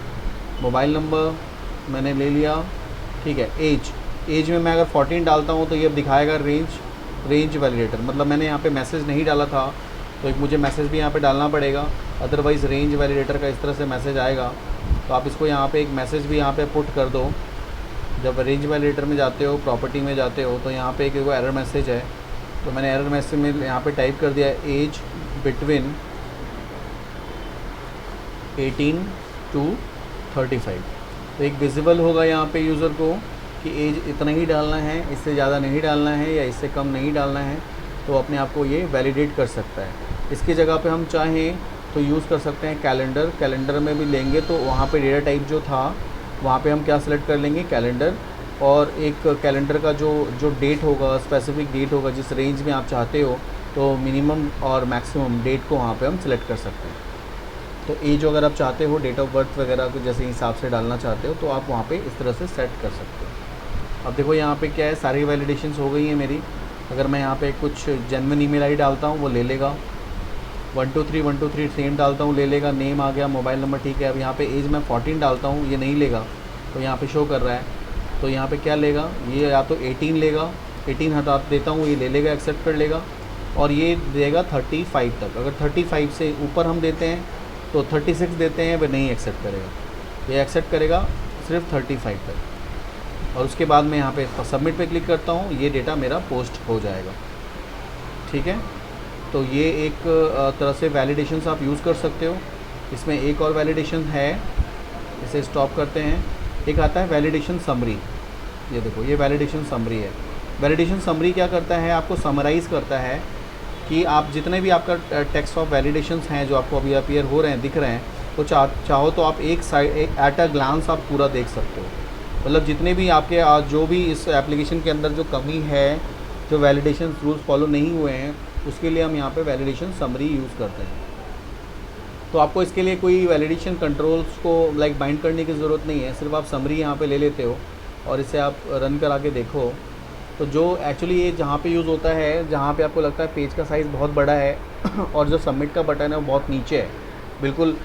Speaker 1: मोबाइल नंबर मैंने ले लिया, ठीक है। एज में मैं अगर 14 डालता हूँ तो ये अब दिखाएगा रेंज वैलिडेटर, मतलब मैंने यहाँ पे मैसेज नहीं डाला था तो एक मुझे मैसेज भी यहाँ पे डालना पड़ेगा, अदरवाइज़ रेंज वैलिडेटर का इस तरह से मैसेज आएगा। तो आप इसको यहाँ पे एक मैसेज भी यहाँ पे पुट कर दो। जब रेंज वैलिडेटर में जाते हो, प्रॉपर्टी में जाते हो, तो यहाँ पे एक एरर मैसेज है, तो मैंने एरर मैसेज में यहाँ पे टाइप कर दिया एज बिटवीन 18 to 35। तो एक विजिबल होगा यहाँ पे यूज़र को कि एज इतना ही डालना है, इससे ज़्यादा नहीं डालना है या इससे कम नहीं डालना है, तो अपने आप को ये वैलिडेट कर सकता है। इसकी जगह पे हम चाहें तो यूज़ कर सकते हैं कैलेंडर में भी लेंगे तो वहाँ पे डेटा टाइप जो था वहाँ पे हम क्या सिलेक्ट कर लेंगे, कैलेंडर, और एक कैलेंडर का जो डेट होगा, स्पेसिफिक डेट होगा जिस रेंज में आप चाहते हो, तो मिनिमम और मैक्सिमम डेट को वहाँ पे हम सिलेक्ट कर सकते हैं। तो एज अगर आप चाहते हो, डेट ऑफ बर्थ वगैरह को जैसे हिसाब से डालना चाहते हो तो आप वहाँ पे इस तरह से सेट कर सकते हो। अब देखो यहाँ पे क्या है, सारी वैलिडेशंस हो गई हैं मेरी। अगर मैं यहाँ पे कुछ जेन्युइन ईमेल आईडी डालता हूँ वो ले लेगा, 123 सेम डालता हूँ ले लेगा, नेम आ गया, मोबाइल नंबर ठीक है। अब यहाँ पे एज मैं 14 डालता हूँ, ये नहीं लेगा, तो यहाँ पे शो कर रहा है। तो यहाँ पे क्या लेगा, ये या तो 18 लेगा, 18 हटा देता हूँ, ये ले लेगा, एक्सेप्ट कर लेगा, और ये देगा 35 तक। अगर 35 से ऊपर हम देते हैं तो 36 देते हैं, वह नहीं एक्सेप्ट करेगा, ये एक्सेप्ट करेगा सिर्फ 35 तक। और उसके बाद मैं यहाँ पे सबमिट पे क्लिक करता हूँ, ये डेटा मेरा पोस्ट हो जाएगा, ठीक है। तो ये एक तरह से वैलिडेशंस आप यूज़ कर सकते हो। इसमें एक और वैलिडेशन है, इसे स्टॉप करते हैं। एक आता है वैलिडेशन समरी, ये देखो ये वैलिडेशन समरी है। वैलिडेशन समरी क्या करता है, आपको समराइज़ करता है कि आप जितने भी आपका टेक्स्ट ऑफ वैलिडेशंस हैं जो आपको अभी अपीयर हो रहे हैं, दिख रहे हैं, तो चाहो तो आप एक एट अ ग्लांस आप पूरा देख सकते हो। मतलब जितने भी आपके जो भी इस एप्लीकेशन के अंदर जो कमी है, जो वैलिडेशन रूल्स फॉलो नहीं हुए हैं, उसके लिए हम यहाँ पे वैलिडेशन समरी यूज़ करते हैं। तो आपको इसके लिए कोई वैलिडेशन कंट्रोल्स को बाइंड करने की ज़रूरत नहीं है, सिर्फ आप समरी यहाँ पे ले लेते हो और इसे आप रन करा के देखो। तो जो एक्चुअली ये जहाँ पे यूज़ होता है, जहाँ पे आपको लगता है पेज का साइज़ बहुत बड़ा है और जो सबमिट का बटन है वो बहुत नीचे है, बिल्कुल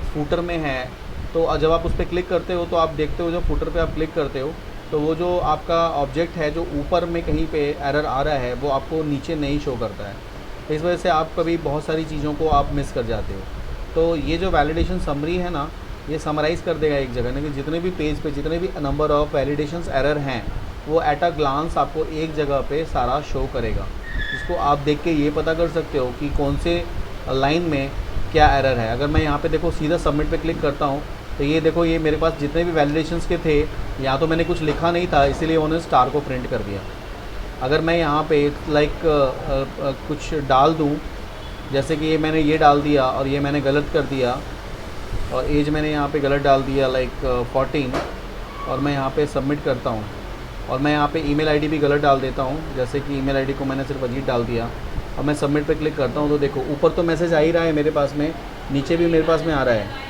Speaker 1: फूटर में है, तो जब आप उस पर क्लिक करते हो तो आप देखते हो, जो फूटर पे आप क्लिक करते हो तो वो जो आपका ऑब्जेक्ट है जो ऊपर में कहीं पे एरर आ रहा है वो आपको नीचे नहीं शो करता है। तो इस वजह से आप कभी बहुत सारी चीज़ों को आप मिस कर जाते हो। तो ये जो वैलिडेशन समरी है ना, ये समराइज़ कर देगा एक जगह, कि जितने भी पेज पे जितने भी नंबर ऑफ़ वैलिडेशंस एरर हैं वो एट अ ग्लांस आपको एक जगह पे सारा शो करेगा, जिसको आप देख के ये पता कर सकते हो कि कौन से लाइन में क्या एरर है। अगर मैं यहाँ पे देखो सीधा सबमिट पे क्लिक करता हूँ तो ये देखो, ये मेरे पास जितने भी वैलिडेशंस के थे, यहाँ तो मैंने कुछ लिखा नहीं था इसीलिए उन्होंने स्टार को प्रिंट कर दिया। अगर मैं यहाँ पे कुछ डाल दूँ, जैसे कि ये मैंने ये डाल दिया और ये मैंने गलत कर दिया, और एज मैंने यहाँ पे गलत डाल दिया 14, और मैं यहाँ पे सबमिट करता हूँ, और मैं यहाँ पे ईमेल आईडी भी गलत डाल देता हूँ, जैसे कि ईमेल आईडी को मैंने सिर्फ अजीत डाल दिया, और मैं सबमिट पे क्लिक करता हूँ तो देखो ऊपर तो मैसेज आ ही रहा है मेरे पास में, नीचे भी मेरे पास में आ रहा है।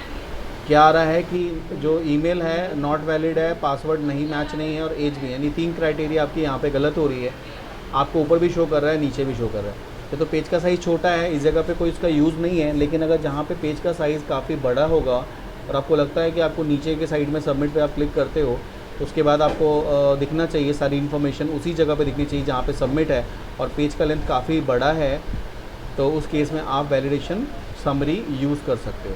Speaker 1: क्या आ रहा है कि जो ईमेल है नॉट वैलिड है, पासवर्ड नहीं मैच नहीं है, और एज भी, यानी 3 क्राइटेरिया आपकी यहाँ पे गलत हो रही है। आपको ऊपर भी शो कर रहा है, नीचे भी शो कर रहा है। ये तो पेज का साइज़ छोटा है, इस जगह पे कोई इसका यूज़ नहीं है, लेकिन अगर जहाँ पे पेज का साइज़ काफ़ी बड़ा होगा और आपको लगता है कि आपको नीचे के साइड में सबमिट पे आप क्लिक करते हो, तो उसके बाद आपको दिखना चाहिए सारी इन्फॉर्मेशन उसी जगह पे दिखनी चाहिए जहाँ पे सबमिट है, और पेज का लेंथ काफ़ी बड़ा है, तो उस केस में आप वैलिडेशन समरी यूज़ कर सकते हो।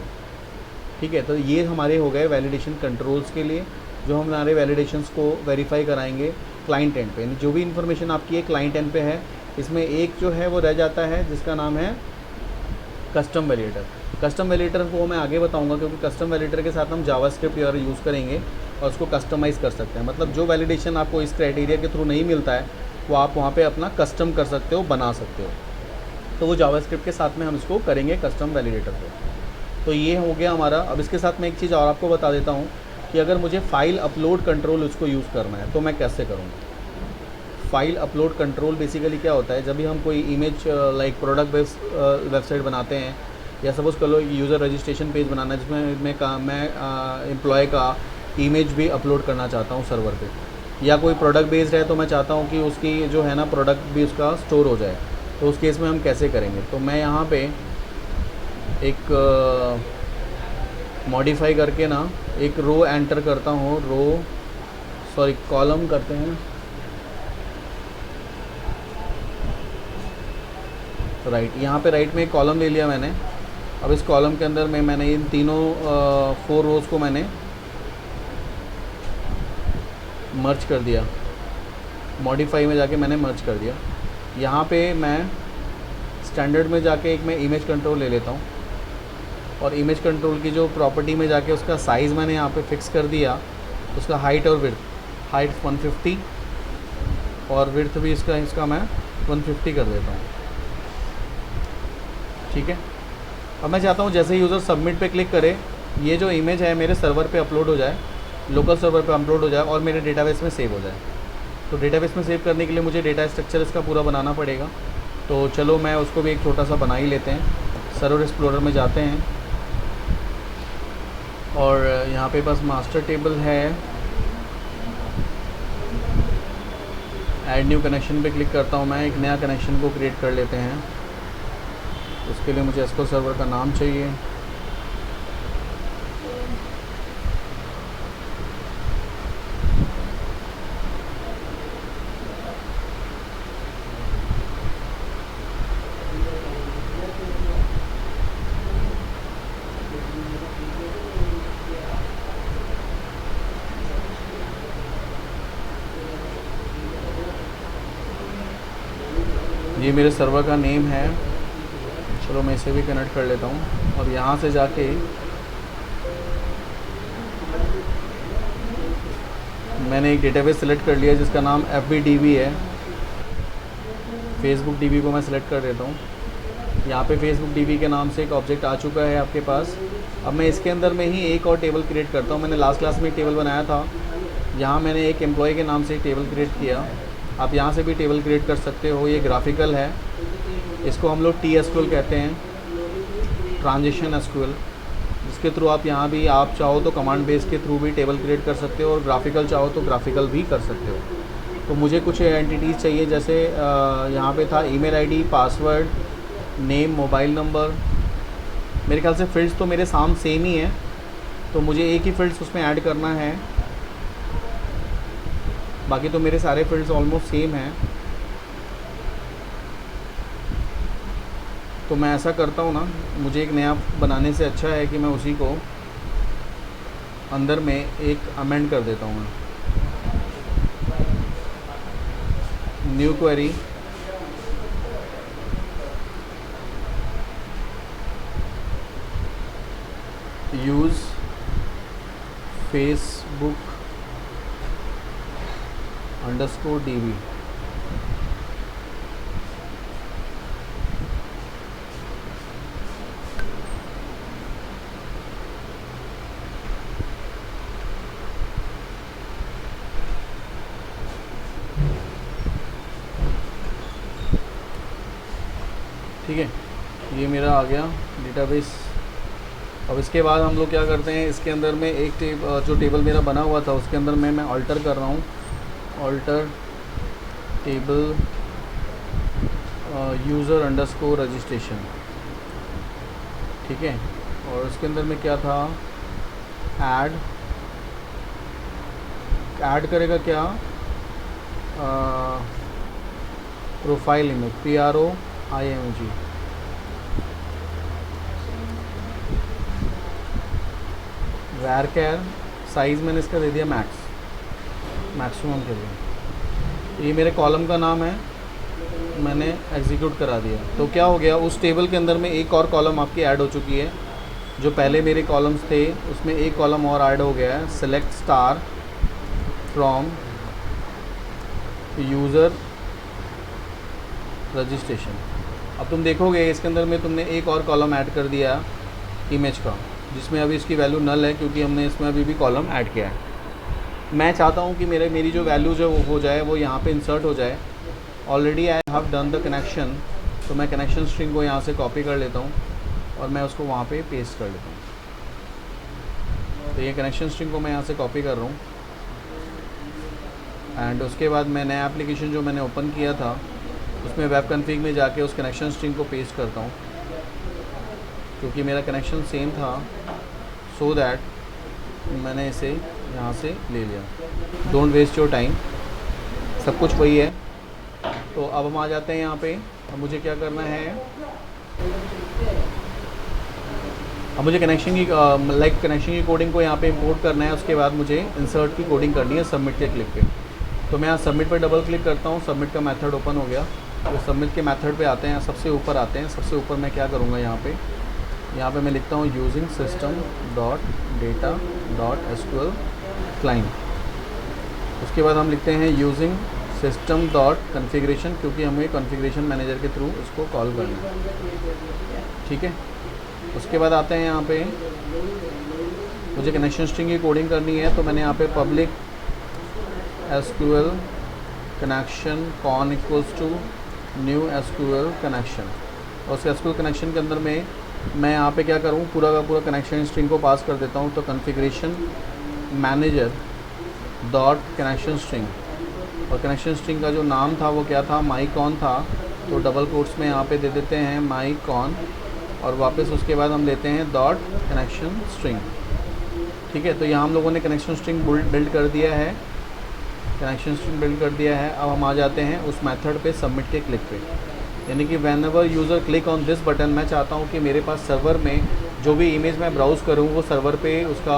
Speaker 1: ठीक है, तो ये हमारे हो गए वैलिडेशन कंट्रोल्स के लिए, जो हम हमारे वैलिडेशंस को वेरीफाई कराएंगे क्लाइंट एंड पे, यानी जो भी इन्फॉर्मेशन आपकी है क्लाइंट एंड पे है। इसमें एक जो है वो रह जाता है जिसका नाम है कस्टम वैलिडेटर। कस्टम वैलिडेटर को मैं आगे बताऊंगा, क्योंकि कस्टम वैलिडेटर के साथ हम जावास्क्रिप्ट वगैरह यूज़ करेंगे और उसको कस्टमाइज़ कर सकते हैं। मतलब जो वैलिडेशन आपको इस क्राइटेरिया के थ्रू नहीं मिलता है वो आप वहाँ पे अपना कस्टम कर सकते हो, बना सकते हो। तो वो जावास्क्रिप्ट के साथ में हम इसको करेंगे कस्टम वैलिडेटर को। तो ये हो गया हमारा। अब इसके साथ मैं एक चीज़ और आपको बता देता हूँ कि अगर मुझे फ़ाइल अपलोड कंट्रोल उसको यूज़ करना है तो मैं कैसे करूँगा। फ़ाइल अपलोड कंट्रोल बेसिकली क्या होता है, जब भी हम कोई इमेज प्रोडक्ट बेस्ड वेबसाइट बनाते हैं, या सपोज़ कर लो यूज़र रजिस्ट्रेशन पेज बनाना है जिसमें मैं एम्प्लॉय का इमेज भी अपलोड करना चाहता हूँ सर्वर पे, या कोई प्रोडक्ट बेस्ड है तो मैं चाहता हूँ कि उसकी जो है ना प्रोडक्ट भी उसका स्टोर हो जाए, तो उस केस में हम कैसे करेंगे। तो मैं यहाँ पे एक मॉडिफाई करके ना एक रो एंटर करता हूँ, कॉलम करते हैं, राइट। यहाँ पे राइट में एक कॉलम ले लिया मैंने। अब इस कॉलम के अंदर में मैंने इन तीनों 4 रोज़ को मैंने मर्ज कर दिया, मॉडिफाई में जाके मैंने मर्ज कर दिया। यहाँ पे मैं स्टैंडर्ड में जाके एक मैं इमेज कंट्रोल ले लेता हूँ और इमेज कंट्रोल की जो प्रॉपर्टी में जाके उसका साइज़ मैंने यहाँ पे फिक्स कर दिया, उसका हाइट और विड्थ, हाइट 150 और विड्थ भी इसका मैं 150 कर देता हूँ, ठीक है। अब मैं चाहता हूँ जैसे यूज़र सबमिट पे क्लिक करे ये जो इमेज है मेरे सर्वर पे अपलोड हो जाए, लोकल सर्वर पे अपलोड हो जाए और मेरे डेटाबेस में सेव हो जाए। तो डेटाबेस में सेव करने के लिए मुझे डेटा स्ट्रक्चर इसका पूरा बनाना पड़ेगा। तो चलो मैं उसको भी एक छोटा सा बना ही लेते हैं। सर्वर एक्सप्लोरर में जाते हैं और यहाँ पे बस मास्टर टेबल है, ऐड न्यू कनेक्शन पे क्लिक करता हूँ। मैं एक नया कनेक्शन को क्रिएट कर लेते हैं। उसके लिए मुझे एसक्यूएल सर्वर का नाम चाहिए। ये मेरे सर्वर का नेम है। चलो मैं इसे भी कनेक्ट कर लेता हूँ और यहाँ से जाके मैंने एक डेटाबेस सेलेक्ट कर लिया जिसका नाम FBDB है। फेसबुक DB को मैं सेलेक्ट कर देता हूँ। यहाँ पे फेसबुक DB के नाम से एक ऑब्जेक्ट आ चुका है आपके पास। अब मैं इसके अंदर में ही एक और टेबल क्रिएट करता हूँ। मैंने लास्ट क्लास में एक टेबल बनाया था, यहाँ मैंने एक एम्प्लॉय के नाम से एक टेबल क्रिएट किया। आप यहाँ से भी टेबल क्रिएट कर सकते हो। ये ग्राफिकल है, इसको हम लोग TSQL कहते हैं, ट्रांजिशन SQL, जिसके थ्रू आप यहाँ भी आप चाहो तो कमांड बेस के थ्रू भी टेबल क्रिएट कर सकते हो और ग्राफिकल चाहो तो ग्राफिकल भी कर सकते हो। तो मुझे कुछ एंटिटीज़ चाहिए, जैसे यहाँ पे था email ID, password, name, mobile number. मेरे ख्याल से फील्ड्स तो मेरे साम सेम ही है, तो मुझे एक ही फील्ड्स उसमें ऐड करना है, बाकी तो मेरे सारे फील्ड्स ऑलमोस्ट सेम हैं। तो मैं ऐसा करता हूँ ना, मुझे एक नया बनाने से अच्छा है कि मैं उसी को अंदर में एक अमेंड कर देता हूँ। New query, use Facebook _DB। ठीक है, ये मेरा आ गया डेटाबेस। अब इसके बाद हम लोग क्या करते हैं, इसके अंदर में एक जो टेबल मेरा बना हुआ था उसके अंदर में मैं ऑल्टर कर रहा हूँ, ऑल्टर टेबल यूज़र _ रजिस्ट्रेशन। ठीक है, और उसके अंदर में क्या था, ऐड करेगा क्या, प्रोफाइल इमेज, PROIMG। वैरकैर साइज़ मैंने इसका दे दिया मैक्सिमम के लिए। ये मेरे कॉलम का नाम है, मैंने एग्जीक्यूट करा दिया। तो क्या हो गया, उस टेबल के अंदर में एक और कॉलम आपकी ऐड हो चुकी है। जो पहले मेरे कॉलम्स थे उसमें एक कॉलम और ऐड हो गया है, select star from user registration. अब तुम देखोगे इसके अंदर में तुमने एक और कॉलम ऐड कर दिया इमेज का, जिसमें अभी इसकी वैल्यू नल है क्योंकि हमने इसमें अभी भी कॉलम ऐड किया है। मैं चाहता हूँ कि मेरी जो वैल्यू जो हो जाए वो यहाँ पे इंसर्ट हो जाए। Already I have done the connection, तो मैं कनेक्शन स्ट्रिंग को यहाँ से कॉपी कर लेता हूँ और मैं उसको वहाँ पे पेस्ट कर लेता हूँ। तो ये कनेक्शन स्ट्रिंग को मैं यहाँ से कॉपी कर रहा हूँ एंड उसके बाद मैं नया एप्लीकेशन जो मैंने ओपन किया था उसमें वेब कॉन्फ़िग में जाके उस कनेक्शन स्ट्रिंग को पेस्ट करता हूँ। क्योंकि मेरा कनेक्शन सेम था, सो दैट मैंने इसे यहाँ से ले लिया। डोंट वेस्ट योर टाइम, सब कुछ वही है। तो अब हम आ जाते हैं यहाँ पे। अब मुझे क्या करना है, अब मुझे कनेक्शन की कनेक्शन की कोडिंग को यहाँ पे इंपोर्ट करना है। उसके बाद मुझे इंसर्ट की कोडिंग करनी है सबमिट के क्लिक पे। तो मैं यहाँ सबमिट पे डबल क्लिक करता हूँ, सबमिट का मेथड ओपन हो गया। तो सबमिट के मेथड पे आते हैं, सबसे ऊपर आते हैं। सबसे ऊपर मैं क्या करूँगा, यहाँ पे मैं लिखता हूँ using system dot data dot SQL client. उसके बाद हम लिखते हैं यूजिंग सिस्टम डॉट कन्फिग्रेशन, क्योंकि हमें कॉन्फ़िगरेशन मैनेजर के थ्रू इसको कॉल करना है। ठीक है, उसके बाद आते हैं यहाँ पे मुझे कनेक्शन स्ट्रिंग की कोडिंग करनी है। तो मैंने यहाँ पे public SQL connection con equals to new SQL connection, और उस एसक्यूएल कनेक्शन के अंदर में मैं यहाँ पे क्या करूँ, पूरा का पूरा कनेक्शन स्ट्रिंग को पास कर देता हूँ। तो configuration manager dot connection string, और कनेक्शन स्ट्रिंग का जो नाम था वो क्या था, माईकॉन था। तो डबल कोट्स में यहाँ पे दे देते हैं माईकॉन, और वापस उसके बाद हम लेते हैं डॉट कनेक्शन स्ट्रिंग। ठीक है, तो यहाँ हम लोगों ने कनेक्शन स्ट्रिंग बिल्ड कर दिया है, कनेक्शन स्ट्रिंग बिल्ड कर दिया है। अब हम आ जाते हैं उस मेथड पे सबमिट के क्लिक पे, यानी कि when ever user click on this button, मैं चाहता हूँ कि मेरे पास सर्वर में जो भी इमेज मैं ब्राउज़ करूँ वो सर्वर पे उसका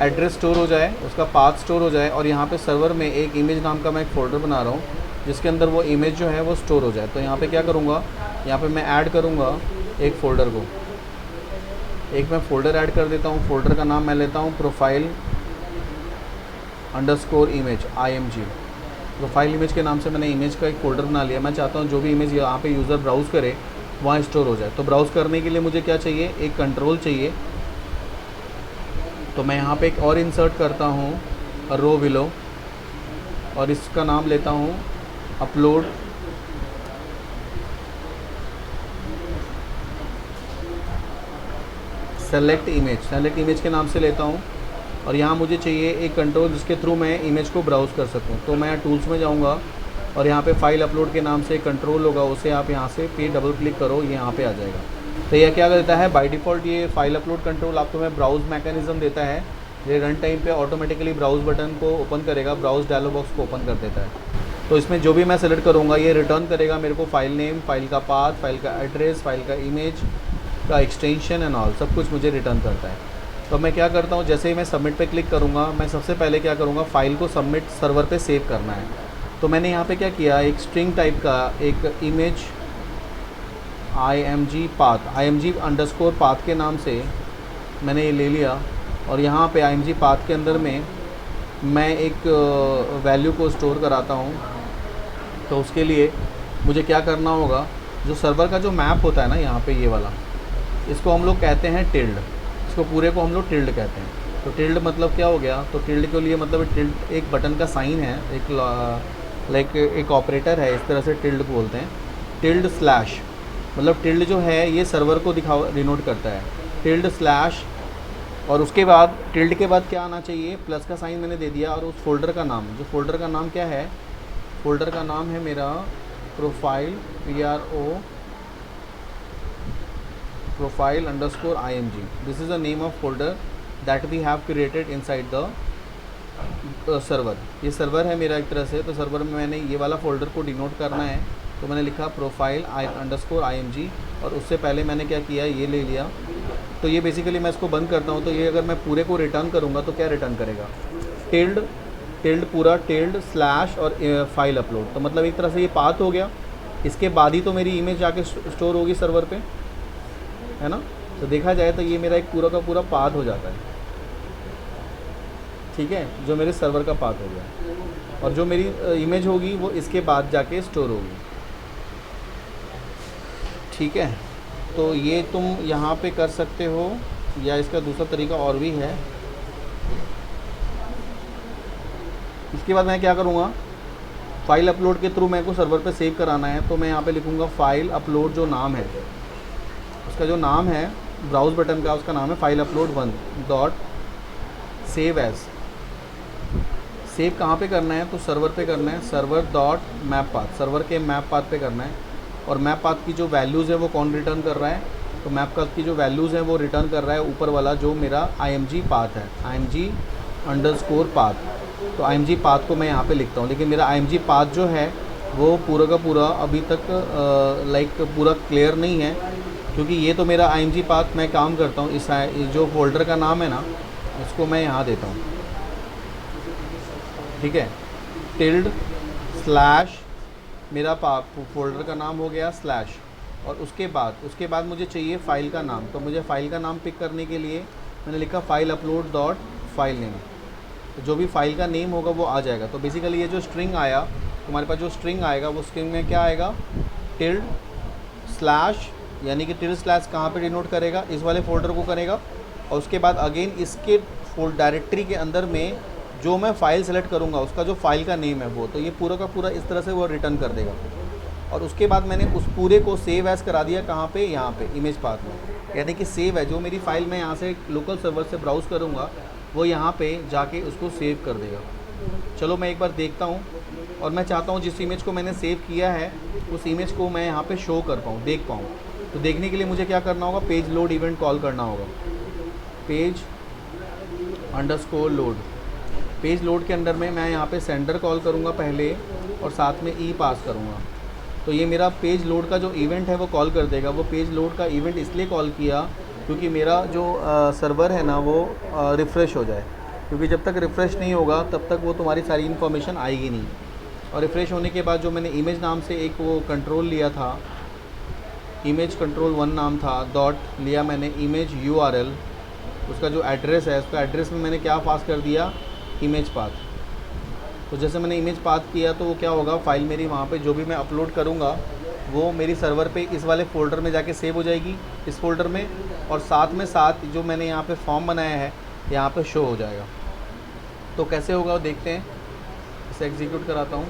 Speaker 1: एड्रेस स्टोर हो जाए, उसका पाथ स्टोर हो जाए, और यहाँ पे सर्वर में एक इमेज नाम का मैं एक फ़ोल्डर बना रहा हूँ जिसके अंदर वो इमेज जो है वो स्टोर हो जाए। तो यहाँ पे क्या करूँगा, यहाँ पे मैं ऐड करूँगा एक फ़ोल्डर को, एक मैं फ़ोल्डर ऐड कर देता हूँ। फ़ोल्डर का नाम मैं लेता हूँ profile underscore image IMG। Profile image के नाम से मैंने इमेज का एक फ़ोल्डर बना लिया। मैं चाहता हूँ जो भी इमेज यहाँ पे यूज़र ब्राउज़ करे वहाँ स्टोर हो जाए। तो ब्राउज़ करने के लिए मुझे क्या चाहिए, एक कंट्रोल चाहिए। तो मैं यहाँ पे एक और इंसर्ट करता हूँ रो बिलो, और इसका नाम लेता हूँ अपलोड सेलेक्ट इमेज के नाम से लेता हूँ। और यहाँ मुझे चाहिए एक कंट्रोल जिसके थ्रू मैं इमेज को ब्राउज़ कर सकूँ। तो मैं टूल्स में जाऊँगा और यहाँ पे फाइल अपलोड के नाम से एक कंट्रोल होगा, उसे आप यहाँ से पे डबल क्लिक करो, ये यहाँ पे आ जाएगा। तो यह क्या देता है, बाय डिफ़ॉल्ट ये फाइल अपलोड कंट्रोल आपको मैं ब्राउज़ मैकेनिज़्म देता है। ये रन टाइम पे ऑटोमेटिकली ब्राउज़ बटन को ओपन करेगा, ब्राउज़ डायलॉग बॉक्स को ओपन कर देता है। तो इसमें जो भी मैं सेलेक्ट करूँगा ये रिटर्न करेगा मेरे को फाइल नेम, फाइल का पाथ, फाइल का एड्रेस, फाइल का इमेज का एक्सटेंशन एंड ऑल, सब कुछ मुझे रिटर्न करता है। तो मैं क्या करता हूँ, जैसे ही मैं सबमिट पे क्लिक करूँगा, मैं सबसे पहले क्या करूँगा, फ़ाइल को सबमिट सर्वर पे सेव करना है। तो मैंने यहाँ पे क्या किया, एक स्ट्रिंग टाइप का एक image IMG path, IMG underscore path के नाम से मैंने ये ले लिया, और यहाँ पे IMG पाथ के अंदर में मैं एक वैल्यू को स्टोर कराता हूँ। तो उसके लिए मुझे क्या करना होगा, जो सर्वर का जो मैप होता है ना यहाँ पे ये वाला, इसको हम लोग कहते हैं टिल्ड, इसको पूरे को हम लोग टिल्ड कहते हैं। तो टिल्ड मतलब क्या हो गया, तो टिल्ड के लिए मतलब टिल्ड एक बटन का साइन है, एक एक ऑपरेटर है, इस तरह से टिल्ड को बोलते हैं। टिल्ड स्लैश मतलब टिल्ड जो है ये सर्वर को डिनोट करता है, टिल्ड स्लैश, और उसके बाद टिल्ड के बाद क्या आना चाहिए, प्लस का साइन मैंने दे दिया, और उस फोल्डर का नाम, जो फोल्डर का नाम क्या है, फोल्डर का नाम है मेरा profile profile underscore IMG। This is the name of folder that we have created inside the server. ये सर्वर है मेरा एक तरह से। तो सर्वर में मैंने ये वाला फोल्डर को डिनोट करना है, तो मैंने लिखा प्रोफाइल अंडरस्कोर IMG, और उससे पहले मैंने क्या किया, ये ले लिया। तो ये बेसिकली मैं इसको बंद करता हूँ। तो ये अगर मैं पूरे को रिटर्न करूँगा तो क्या रिटर्न करेगा, टिल्ड पूरा टिल्ड स्लैश और फाइल अपलोड। तो मतलब एक तरह से ये पाथ हो गया, इसके बाद ही तो मेरी इमेज जाके स्टोर होगी सर्वर पे, है ना। तो देखा जाए तो ये मेरा एक पूरा का पूरा पाथ हो जाता है, ठीक है, जो मेरे सर्वर का पाथ हो गया, और जो मेरी इमेज होगी वो इसके बाद जाके स्टोर होगी, ठीक है। तो ये तुम यहाँ पे कर सकते हो, या इसका दूसरा तरीका और भी है। इसके बाद मैं क्या करूँगा, फ़ाइल अपलोड के थ्रू मेरे को सर्वर पे सेव कराना है। तो मैं यहाँ पे लिखूँगा फ़ाइल अपलोड, जो नाम है उसका, जो नाम है ब्राउज़ बटन का, उसका नाम है file upload 1 dot save as. Save कहाँ पे करना है, तो सर्वर पे करना है, server dot map path, server के मैप पाथ पे करना है। और मैप पाथ की जो वैल्यूज़ है वो कौन रिटर्न कर रहा है, तो मैप का की जो वैल्यूज़ हैं वो रिटर्न कर रहा है ऊपर वाला जो मेरा IMG पाथ है, IMG_path। तो IMG पाथ को मैं यहाँ पे लिखता हूँ, लेकिन मेरा IMG पाथ जो है वो पूरा का पूरा अभी तक पूरा क्लियर नहीं है, क्योंकि ये तो मेरा IMG पाथ मैं काम करता हूँ इस जो फोल्डर का नाम है ना, इसको मैं यहाँ देता हूँ, ठीक है। टिल्ड/ मेरा फोल्डर का नाम हो गया / और उसके बाद मुझे चाहिए फ़ाइल का नाम। तो मुझे फ़ाइल का नाम पिक करने के लिए मैंने लिखा file upload dot file name. तो जो भी फाइल का नेम होगा वो आ जाएगा। तो बेसिकली ये जो स्ट्रिंग आया, तुम्हारे पास जो स्ट्रिंग आएगा वो स्ट्रिंग में क्या आएगा, टिल्ड/ यानी कि टिल्ड/ कहाँ पे डिनोट करेगा, इस वाले फोल्डर को करेगा। और उसके बाद अगेन इसके डायरेक्टरी के अंदर में जो मैं फ़ाइल सेलेक्ट करूँगा उसका जो फ़ाइल का नेम है वो, तो ये पूरा का पूरा इस तरह से वो रिटर्न कर देगा। और उसके बाद मैंने उस पूरे को सेव एज़ करा दिया कहाँ पे, यहाँ पे इमेज पाथ में। यानी कि सेव है, जो मेरी फ़ाइल मैं यहाँ से लोकल सर्वर से ब्राउज़ करूँगा वो यहाँ पे जाके उसको सेव कर देगा। चलो मैं एक बार देखता हूँ, और मैं चाहता हूँ जिस इमेज को मैंने सेव किया है उस इमेज को मैं यहाँ पे शो कर पाऊँ, देख पाऊँ। तो देखने के लिए मुझे क्या करना होगा, पेज लोड इवेंट कॉल करना होगा, पेज_लोड। पेज लोड के अंदर में मैं यहाँ पे सेंडर कॉल करूँगा पहले, और साथ में ई पास करूँगा। तो ये मेरा पेज लोड का जो इवेंट है वो कॉल कर देगा। वो पेज लोड का इवेंट इसलिए कॉल किया क्योंकि मेरा जो सर्वर है ना वो रिफ़्रेश हो जाए, क्योंकि जब तक रिफ़्रेश नहीं होगा तब तक वो तुम्हारी सारी इन्फॉर्मेशन आएगी नहीं। और रिफ़्रेश होने के बाद जो मैंने इमेज नाम से एक वो कंट्रोल लिया था, इमेज कंट्रोल 1 नाम था, डॉट लिया मैंने इमेज URL, उसका जो एड्रेस है उसका एड्रेस में मैंने क्या पास कर दिया, इमेज पाथ। तो जैसे मैंने इमेज पाथ किया तो वो क्या होगा, फ़ाइल मेरी वहाँ पे जो भी मैं अपलोड करूँगा वो मेरी सर्वर पे इस वाले फ़ोल्डर में जाके सेव हो जाएगी, इस फ़ोल्डर में, और साथ जो मैंने यहाँ पे फॉर्म बनाया है यहाँ पे शो हो जाएगा। तो कैसे होगा वो देखते हैं, इसे एग्जीक्यूट कराता हूँ।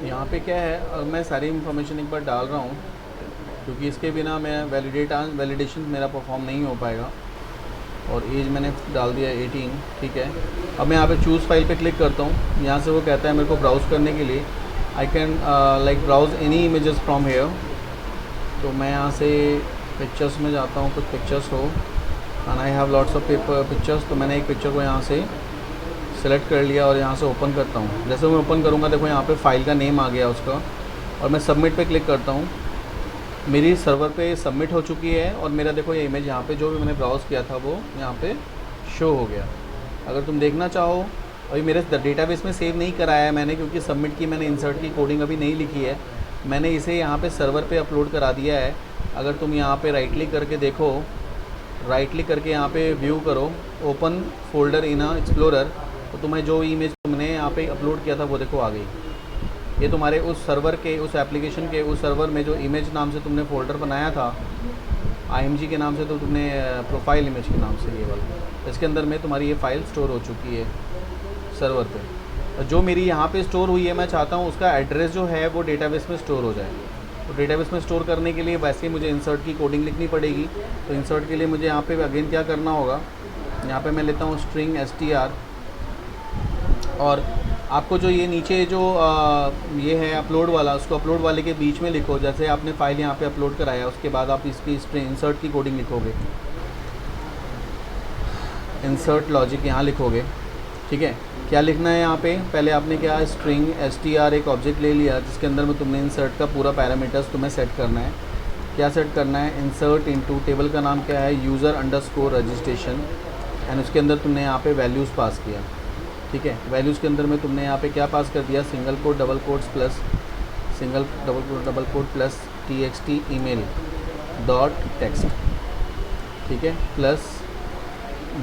Speaker 1: यहाँ पे क्या है, मैं सारी इन्फॉर्मेशन एक बार डाल रहा हूँ क्योंकि इसके बिना मैं वैलिडेशन मेरा परफॉर्म नहीं हो पाएगा। और एज मैंने डाल दिया 18, ठीक है। अब मैं यहाँ पे चूज़ फाइल पे क्लिक करता हूँ। यहाँ से वो कहता है मेरे को ब्राउज़ करने के लिए, I can browse any images from here. तो मैं यहाँ से पिक्चर्स में जाता हूँ, कुछ पिक्चर्स हो, and I have lots of pictures. तो मैंने एक पिक्चर को यहाँ से सेलेक्ट कर लिया और यहाँ से ओपन करता हूँ। जैसे मैं ओपन करूँगा देखो यहाँ पे फ़ाइल का नेम आ गया उसका, और मैं सबमिट पे क्लिक करता हूँ। मेरी सर्वर पे सबमिट हो चुकी है और मेरा देखो ये इमेज यहाँ पे जो भी मैंने ब्राउज़ किया था वो यहाँ पे शो हो गया। अगर तुम देखना चाहो, अभी मेरे डेटाबेस में सेव नहीं कराया है मैंने, क्योंकि सबमिट की मैंने इंसर्ट की कोडिंग अभी नहीं लिखी है। मैंने इसे यहाँ पे सर्वर पे अपलोड करा दिया है। अगर तुम यहाँ पे राइट क्लिक करके देखो, राइट क्लिक करके यहाँ पे व्यू करो, ओपन फोल्डर इन एक्सप्लोरर, तो तुम्हें जो इमेज तुमने यहाँ पे अपलोड किया था वो देखो आ गई। ये तुम्हारे उस सर्वर के, उस एप्लीकेशन के उस सर्वर में जो इमेज नाम से तुमने फ़ोल्डर बनाया था, IMG के नाम से, तो तुमने प्रोफाइल इमेज के नाम से ये वाला, इसके अंदर में तुम्हारी ये फ़ाइल स्टोर हो चुकी है सर्वर पे। जो मेरी यहाँ पे स्टोर हुई है, मैं चाहता हूँ उसका एड्रेस जो है वो डेटाबेस में स्टोर हो जाए। तो डेटाबेस में स्टोर करने के लिए वैसे ही मुझे इंसर्ट की कोडिंग लिखनी पड़ेगी। तो इंसर्ट के लिए मुझे यहाँ पे अगेन क्या करना होगा, यहाँ पे मैं लेता हूँ स्ट्रिंग str, और आपको जो ये नीचे जो ये है अपलोड वाला, उसको अपलोड वाले के बीच में लिखो। जैसे आपने फ़ाइल यहाँ पे अपलोड कराया, उसके बाद आप इसकी इंसर्ट की कोडिंग लिखोगे, इंसर्ट लॉजिक यहाँ लिखोगे, ठीक है। क्या लिखना है यहाँ पे, पहले आपने क्या स्ट्रिंग str एक ऑब्जेक्ट ले लिया जिसके अंदर में तुमने इंसर्ट का पूरा पैरामीटर्स तुम्हें सेट करना है। क्या सेट करना है, इंसर्ट इनटू, टेबल का नाम क्या है, यूज़र अंडरस्कोर रजिस्ट्रेशन, एंड उसके अंदर तुमने यहाँ पे वैल्यूज़ पास किया, ठीक है। वैल्यूज़ के अंदर में तुमने यहाँ पे क्या पास कर दिया, single quote double quotes plus single double quote plus txt email dot text, ठीक है, plus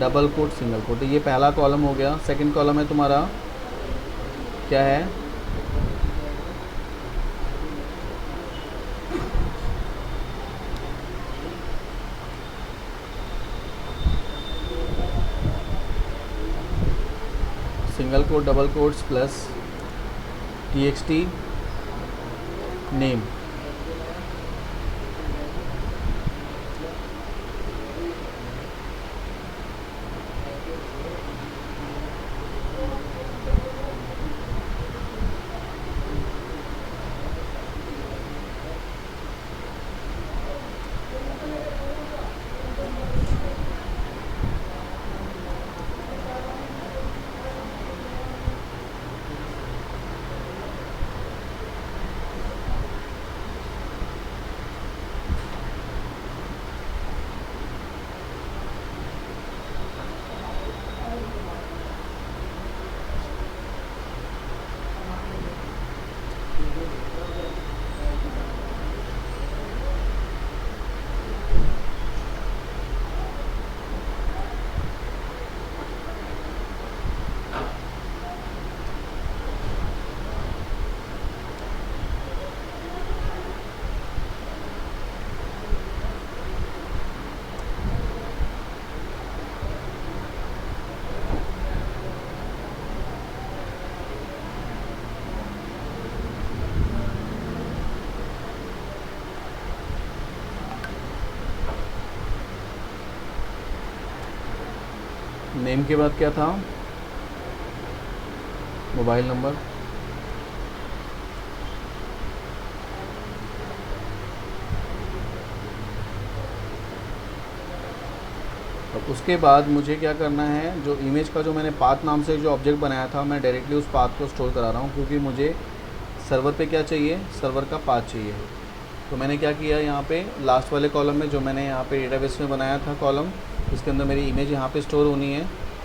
Speaker 1: double quote single quote. ये पहला कॉलम हो गया। सेकंड कॉलम है तुम्हारा क्या है, single quote double quotes plus txt name. Name के बाद क्या था, मोबाइल नंबर। अब उसके बाद मुझे क्या करना है, जो इमेज का जो मैंने पाथ नाम से जो ऑब्जेक्ट बनाया था, मैं डायरेक्टली उस पाथ को स्टोर करा रहा हूँ, क्योंकि मुझे सर्वर पे क्या चाहिए, सर्वर का पाथ चाहिए। तो मैंने क्या किया, यहाँ पे लास्ट वाले कॉलम में जो मैंने यहाँ पे डेटाबेस में बनाया था कॉलम, इसके अंदर मेरी इमेज यहाँ पे स्टोर होनी है,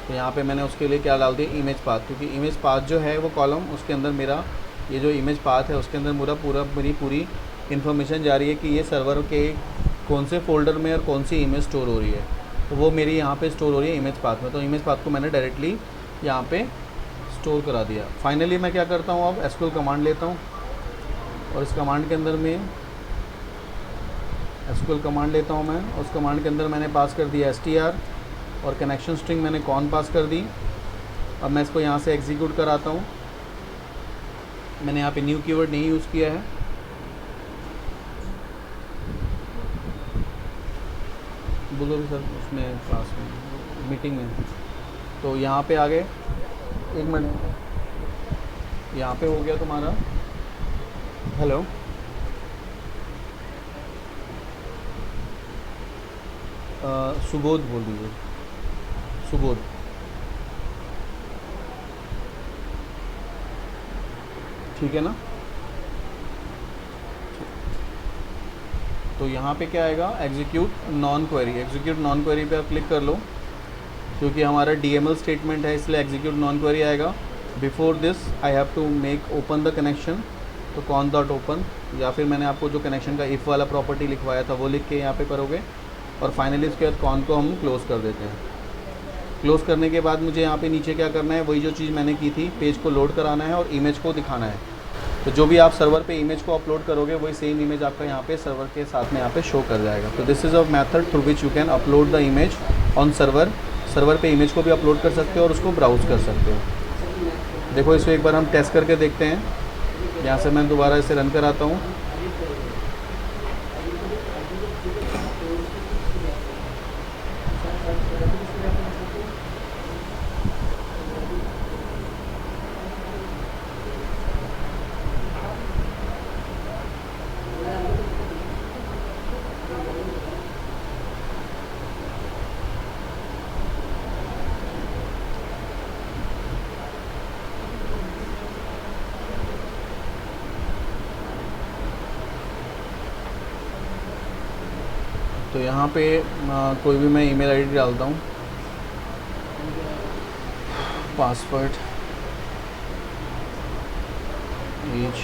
Speaker 1: तो यहाँ पे मैंने उसके लिए क्या डाल दिया, इमेज पाथ। क्योंकि इमेज पाथ जो है वो कॉलम, उसके अंदर मेरा ये जो इमेज पाथ है उसके अंदर मेरी पूरी इन्फॉर्मेशन जा रही है कि ये सर्वर के कौन से फ़ोल्डर में और कौन सी इमेज स्टोर हो रही है, तो वो मेरी यहाँ पे स्टोर हो रही है इमेज पाथ में। तो इमेज पाथ को मैंने डायरेक्टली यहाँ पे स्टोर करा दिया। फाइनली मैं क्या करता हूँ, अब एसक्यूएल कमांड लेता हूँ और इस कमांड के अंदर में एसक्यूएल कमांड लेता हूँ मैं। उस कमांड के अंदर मैंने पास कर दिया str और कनेक्शन स्ट्रिंग मैंने कॉन पास कर दी। अब मैं इसको यहाँ से एग्जीक्यूट कराता हूँ। मैंने यहाँ पे न्यू कीवर्ड नहीं यूज़ किया है। बोलो भी सर, उसमें क्लास में मीटिंग में, तो यहाँ पे आ गए। एक मिनट, यहाँ पे हो गया तुम्हारा, हेलो, सुबोध बोल दीजिए, सुबोध। ठीक है ना। तो यहाँ पे क्या आएगा, execute non query. Execute non query पे आप क्लिक कर लो, क्योंकि हमारा डीएमएल स्टेटमेंट है इसलिए एग्जीक्यूट नॉन क्वेरी आएगा। Before this I have to make open the connection, तो कॉन डॉट ओपन, या फिर मैंने आपको जो कनेक्शन का इफ़ वाला प्रॉपर्टी लिखवाया था वो लिख के यहाँ पे करोगे। और फाइनली इसके बाद कॉन को हम क्लोज़ कर देते हैं। क्लोज़ करने के बाद मुझे यहाँ पे नीचे क्या करना है, वही जो चीज़ मैंने की थी, पेज को लोड कराना है और इमेज को दिखाना है। तो जो भी आप सर्वर पे इमेज को अपलोड करोगे वही सेम इमेज आपका यहाँ पे सर्वर के साथ में यहाँ पे शो कर जाएगा। तो this is a method through which you can upload the image on server. Server पे इमेज को भी अपलोड कर सकते हो और उसको ब्राउज़ कर सकते हो। देखो इसको एक बार हम टेस्ट करके देखते हैं। यहाँ से मैं दोबारा इसे रन कराता हूँ। तो यहाँ पे कोई भी मैं ईमेल आईडी डालता हूँ, पासवर्ड, एज।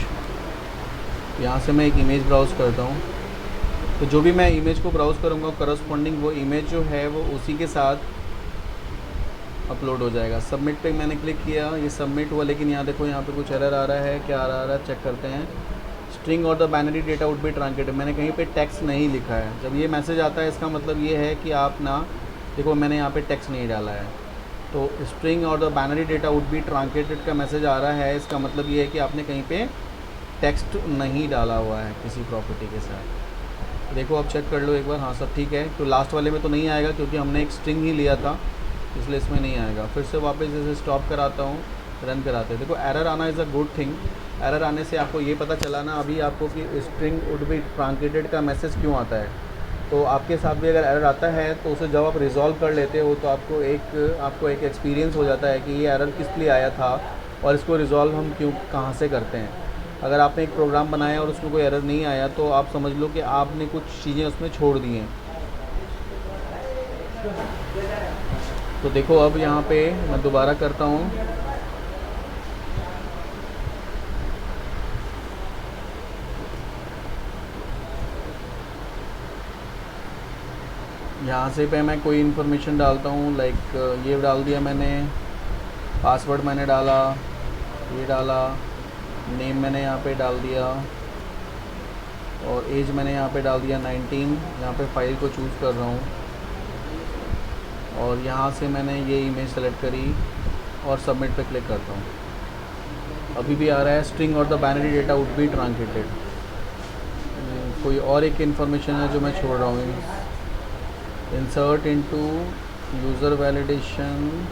Speaker 1: यहाँ से मैं एक इमेज ब्राउज़ करता हूँ। तो जो भी मैं इमेज को ब्राउज़ करूँगा करस्पॉन्डिंग वो इमेज जो है वो उसी के साथ अपलोड हो जाएगा। सबमिट पे मैंने क्लिक किया, ये सबमिट हुआ, लेकिन यहाँ देखो यहाँ पे कुछ एरर आ रहा है। क्या आ रहा है चेक करते हैं। स्ट्रिंग और the binary data would be truncated, मैंने कहीं पे टेक्स्ट नहीं लिखा है। जब ये मैसेज आता है इसका मतलब ये है कि आप ना, देखो मैंने यहाँ पे टेक्स्ट नहीं डाला है, तो स्ट्रिंग और the binary data would be truncated का मैसेज आ रहा है। इसका मतलब ये है कि आपने कहीं पे टेक्स्ट नहीं डाला हुआ है किसी प्रॉपर्टी के साथ। देखो आप चेक कर लो एक बार, हाँ सब ठीक है। तो लास्ट वाले में तो नहीं आएगा क्योंकि हमने एक स्ट्रिंग ही लिया था, इसलिए इसमें नहीं आएगा। फिर से वापस इसे स्टॉप कराता हूँ, रन कराते हैं। देखो एरर आना is a good thing. Error आने से आपको ये पता चला ना अभी आपको कि स्ट्रिंग वुड बी ट्रांकेटेड का मैसेज क्यों आता है। तो आपके साथ भी अगर एरर आता है तो उसे जब आप रिज़ॉल्व कर लेते हो तो आपको एक एक्सपीरियंस हो जाता है कि ये एरर किस लिए आया था और इसको रिज़ॉल्व हम कहाँ से करते हैं। अगर आपने एक प्रोग्राम बनाया और उसमें कोई एरर नहीं आया तो आप समझ लो कि आपने कुछ चीज़ें उसमें छोड़ दी हैं। तो देखो अब यहाँ पे मैं दोबारा करता हूँ। यहाँ से पे मैं कोई इन्फॉर्मेशन डालता हूँ, लाइक ये डाल दिया मैंने, पासवर्ड मैंने डाला, ये डाला, नेम मैंने यहाँ पे डाल दिया और एज मैंने यहाँ पे डाल दिया 19। यहाँ पे फाइल को चूज़ कर रहा हूँ और यहाँ से मैंने ये इमेज सेलेक्ट करी और सबमिट पे क्लिक करता हूँ। अभी भी आ रहा है स्ट्रिंग और the binary data would be truncated. कोई और एक इन्फॉर्मेशन है जो मैं छोड़ रहा हूँ। इंसर्ट इनटू यूज़र वैलिडेशन,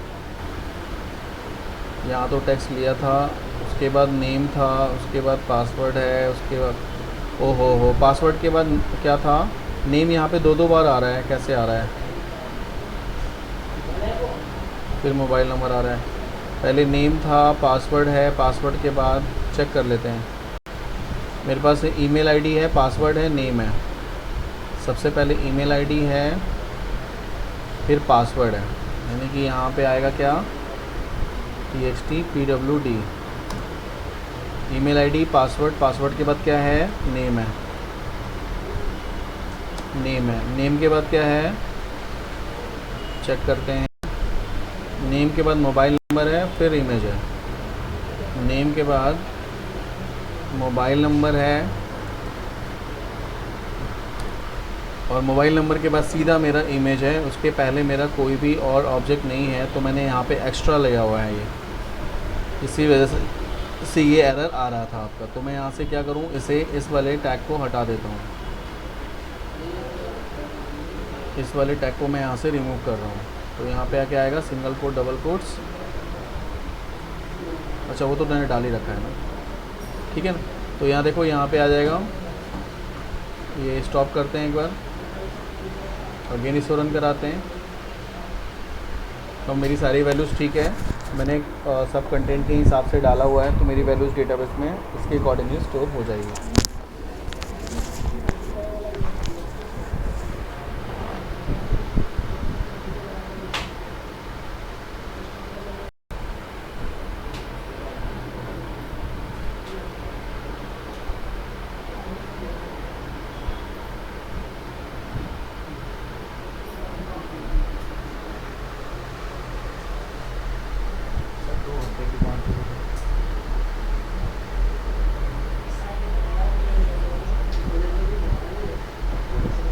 Speaker 1: यहाँ तो टेक्स्ट लिया था, उसके बाद नेम था, उसके बाद पासवर्ड है, उसके बाद ओहो पासवर्ड के बाद क्या था, नेम यहाँ पे दो बार आ रहा है, कैसे आ रहा है। फिर मोबाइल नंबर आ रहा है, पहले नेम था, पासवर्ड है, पासवर्ड के बाद चेक कर लेते हैं। मेरे पास ईमेल आईडी है, पासवर्ड है, नेम है। सबसे पहले ईमेल आईडी है, फिर पासवर्ड है, यानी कि यहाँ पे आएगा क्या, TXT PWD। Email ID, password के बाद क्या है, नेम है, नेम के बाद क्या है चेक करते हैं। नेम के बाद मोबाइल नंबर है, फिर इमेज है। नेम के बाद मोबाइल नंबर है और मोबाइल नंबर के बाद सीधा मेरा इमेज है, उसके पहले मेरा कोई भी और ऑब्जेक्ट नहीं है। तो मैंने यहाँ पे एक्स्ट्रा लगा हुआ है, ये इसी वजह से ये एरर आ रहा था आपका। तो मैं यहाँ से क्या करूँ, इस वाले टैग को हटा देता हूँ। इस वाले टैग को मैं यहाँ से रिमूव कर रहा हूँ। तो यहाँ पे क्या आएगा, सिंगल कोट, डबल कोट्स। अच्छा वो तो मैंने डाल ही रखा है ना, ठीक है ना। तो यहाँ देखो यहाँ पे आ जाएगा, ये स्टॉप करते हैं एक बार, अगेन इसको रन कराते हैं। तो मेरी सारी वैल्यूज़ ठीक है, मैंने सब कंटेंट के हिसाब से डाला हुआ है, तो मेरी वैल्यूज़ डेटाबेस में इसके अकॉर्डिंगली स्टोर हो जाएगी।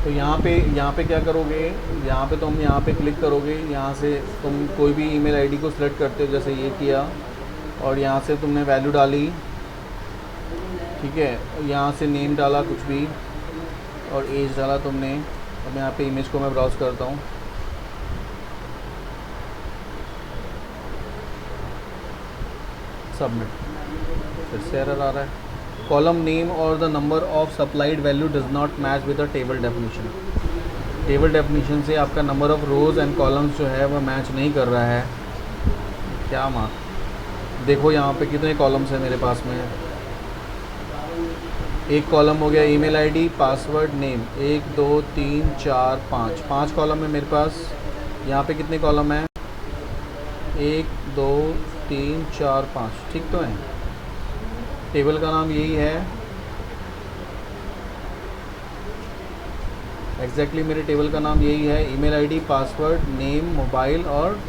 Speaker 1: तो यहाँ पे क्या करोगे, यहाँ पे तुम यहाँ पे क्लिक करोगे, यहाँ से तुम कोई भी ईमेल आईडी को सिलेक्ट करते हो, जैसे ये किया और यहाँ से तुमने वैल्यू डाली, ठीक है। यहाँ से नेम डाला कुछ भी और एज डाला तुमने। अब यहाँ पे इमेज को मैं ब्राउज़ करता हूँ, सबमिट, फिर से एरर आ रहा है। कॉलम नेम और the number of supplied value does not match with the table definition. Table definition से आपका number of rows and columns जो है वह मैच नहीं कर रहा है। क्या माँ, देखो यहाँ पे कितने कॉलम्स हैं मेरे पास में। एक कॉलम हो गया email ID, password, name, 1 2 3 4 5 column है मेरे पास। यहाँ पे कितने कॉलम हैं, 1 2 3 4 5, ठीक तो है। टेबल का नाम यही है। एग्जैक्टली मेरे टेबल का नाम यही है, email ID, password, name, mobile और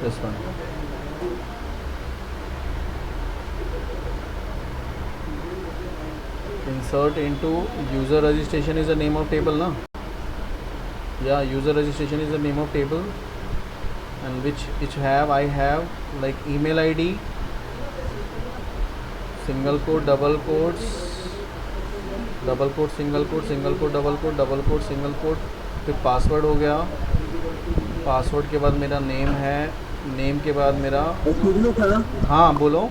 Speaker 1: this one. Insert into user registration is the name of table ना, या user registration is the name of table and which have I have like email ID, single quote, double quotes, double quote, single quote, single quote, double quote, double quote, single quote, फिर password हो गया, password के बाद मेरा name है, name के बाद मेरा,
Speaker 3: एक्सक्यूज मी सर।
Speaker 1: हाँ बोलो।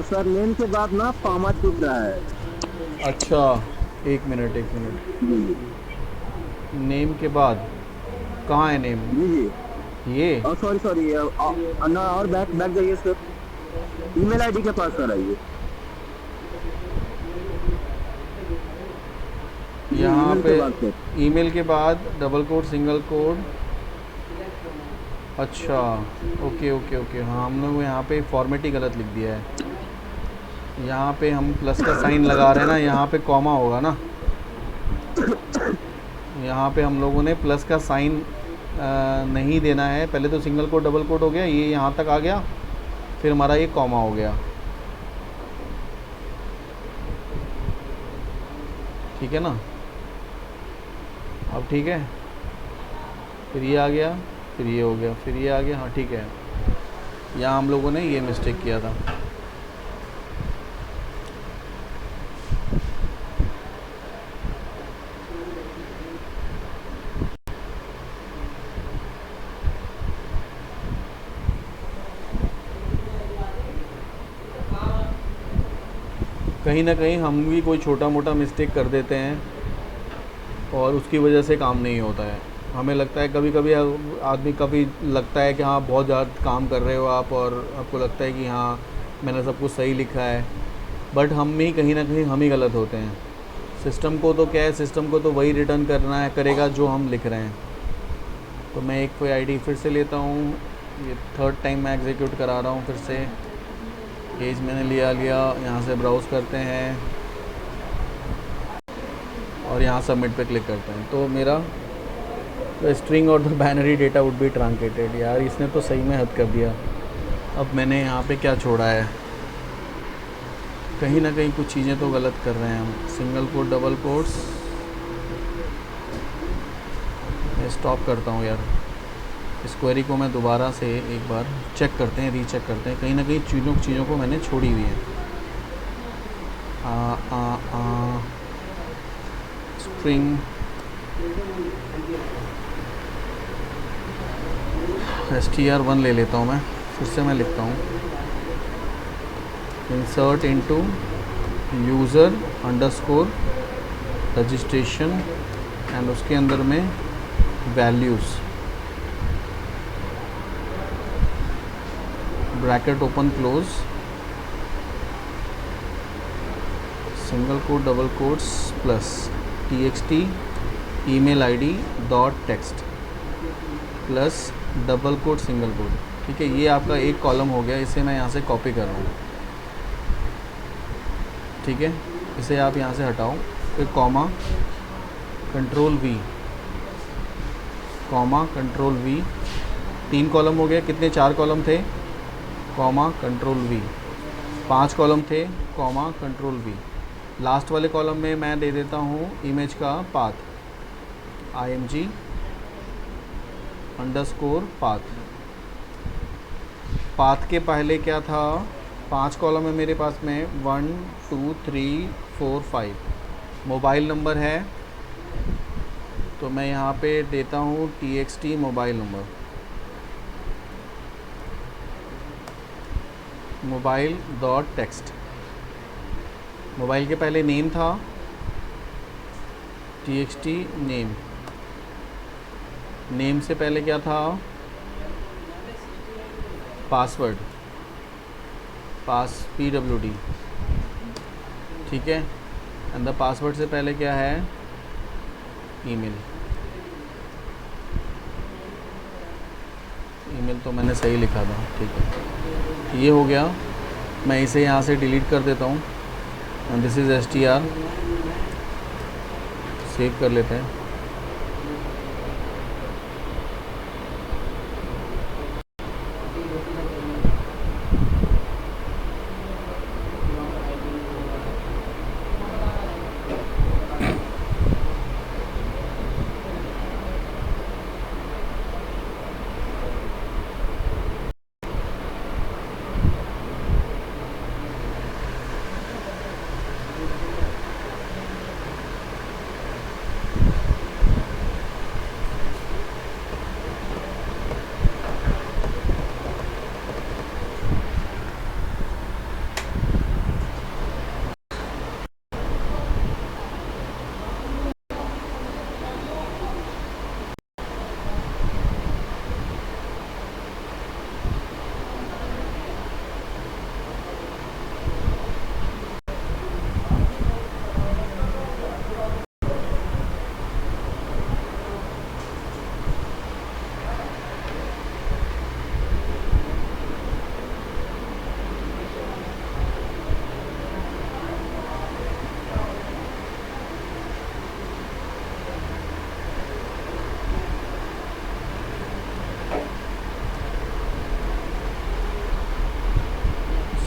Speaker 3: सर नेम के बाद ना पामा दिख रहा है।
Speaker 1: अच्छा एक मिनट एक मिनट,
Speaker 3: जी
Speaker 1: नेम के बाद कहाँ है नेम?
Speaker 3: जी जी।
Speaker 1: ये
Speaker 3: सॉरी सॉरी ना, और बैक बैक जाइए सर, ईमेल आईडी के पास सर आइए।
Speaker 1: यहाँ
Speaker 3: email
Speaker 1: पे
Speaker 3: के बाद सर।
Speaker 1: ईमेल के बाद डबल कोड, सिंगल कोड। अच्छा ओके ओके ओके, हाँ हम लोग यहाँ पे फॉर्मेट ही गलत लिख दिया है। यहाँ पे हम प्लस का साइन लगा रहे हैं ना, यहाँ पे कॉमा होगा ना, यहाँ पे हम लोगों ने प्लस का साइन नहीं देना है। पहले तो सिंगल कोड डबल कोड हो गया, ये यहाँ तक आ गया, फिर हमारा ये कॉमा हो गया, ठीक है ना? अब ठीक है, फिर ये आ गया, फिर ये हो गया, फिर ये आ गया, हाँ ठीक है। यहाँ हम लोगों ने ये मिस्टेक किया था। कहीं ना कहीं हम भी कोई छोटा मोटा मिस्टेक कर देते हैं और उसकी वजह से काम नहीं होता है। हमें लगता है कभी कभी आदमी कभी लगता है कि हाँ बहुत ज़्यादा काम कर रहे हो आप, और आपको लगता है कि हाँ मैंने सब कुछ सही लिखा है, बट हम ही कहीं ना कहीं हम ही गलत होते हैं। सिस्टम को तो क्या है, सिस्टम को तो वही रिटर्न करना है, करेगा जो हम लिख रहे हैं। तो मैं एक कोई आईडी फिर से लेता हूँ, ये थर्ड टाइम मैं एग्जीक्यूट करा रहा हूँ फिर से। पेज मैंने लिया यहाँ से ब्राउज़ करते हैं और यहाँ सबमिट पे क्लिक करते हैं, तो मेरा स्ट्रिंग और the binary data would be truncated. यार इसने तो सही में हद कर दिया। अब मैंने यहाँ पे क्या छोड़ा है, कहीं ना कहीं कुछ चीज़ें तो गलत कर रहे हैं हम। सिंगल कोट डबल कोट्स, मैं स्टॉप करता हूँ यार। इस क्वेरी को मैं दोबारा से एक बार चेक करते हैं, रीचेक करते हैं, कहीं ना कहीं चीज़ों को मैंने छोड़ी हुई है। स्ट्रिंग str1 ले लेता हूँ मैं, फिर से मैं लिखता हूँ insert into user underscore registration and उसके अंदर में values, bracket open close, single quote double quotes plus txt email ID dot text plus double quote single quote. ठीक है, ये आपका एक कॉलम हो गया, इसे मैं यहाँ से कॉपी कर रहा हूँ। ठीक है, इसे आप यहाँ से हटाओ, फिर comma control we, comma control we, 3 column हो गए। कितने 4 कॉलम थे, कॉमा कंट्रोल वी, 5 कॉलम थे, कॉमा कंट्रोल वी। लास्ट वाले कॉलम में मैं दे देता हूँ इमेज का path, img underscore path. Path के पहले क्या था, 5 कॉलम है मेरे पास में, 1 2 3 4 5। मोबाइल नंबर है तो मैं यहाँ पे देता हूँ txt mobile number, mobile dot text. Mobile के पहले नेम था, txt नेम, नेम से पहले क्या था, पासवर्ड, pwd। ठीक है, एंड द पासवर्ड से पहले क्या है, ईमेल। ईमेल तो मैंने सही लिखा था, ठीक है, ये हो गया। मैं इसे यहाँ से डिलीट कर देता हूँ, and this is str save कर लेते हैं।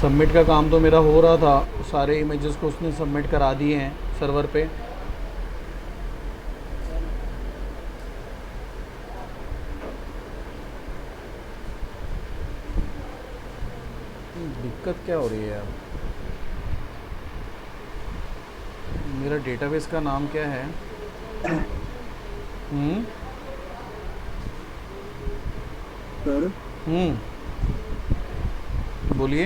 Speaker 1: सबमिट का काम तो मेरा हो रहा था, सारे इमेजेस को उसने सबमिट करा दिए हैं सर्वर पे। दिक्कत क्या हो रही है यार? मेरा डेटाबेस का नाम क्या है?
Speaker 3: सर
Speaker 1: बोलिए।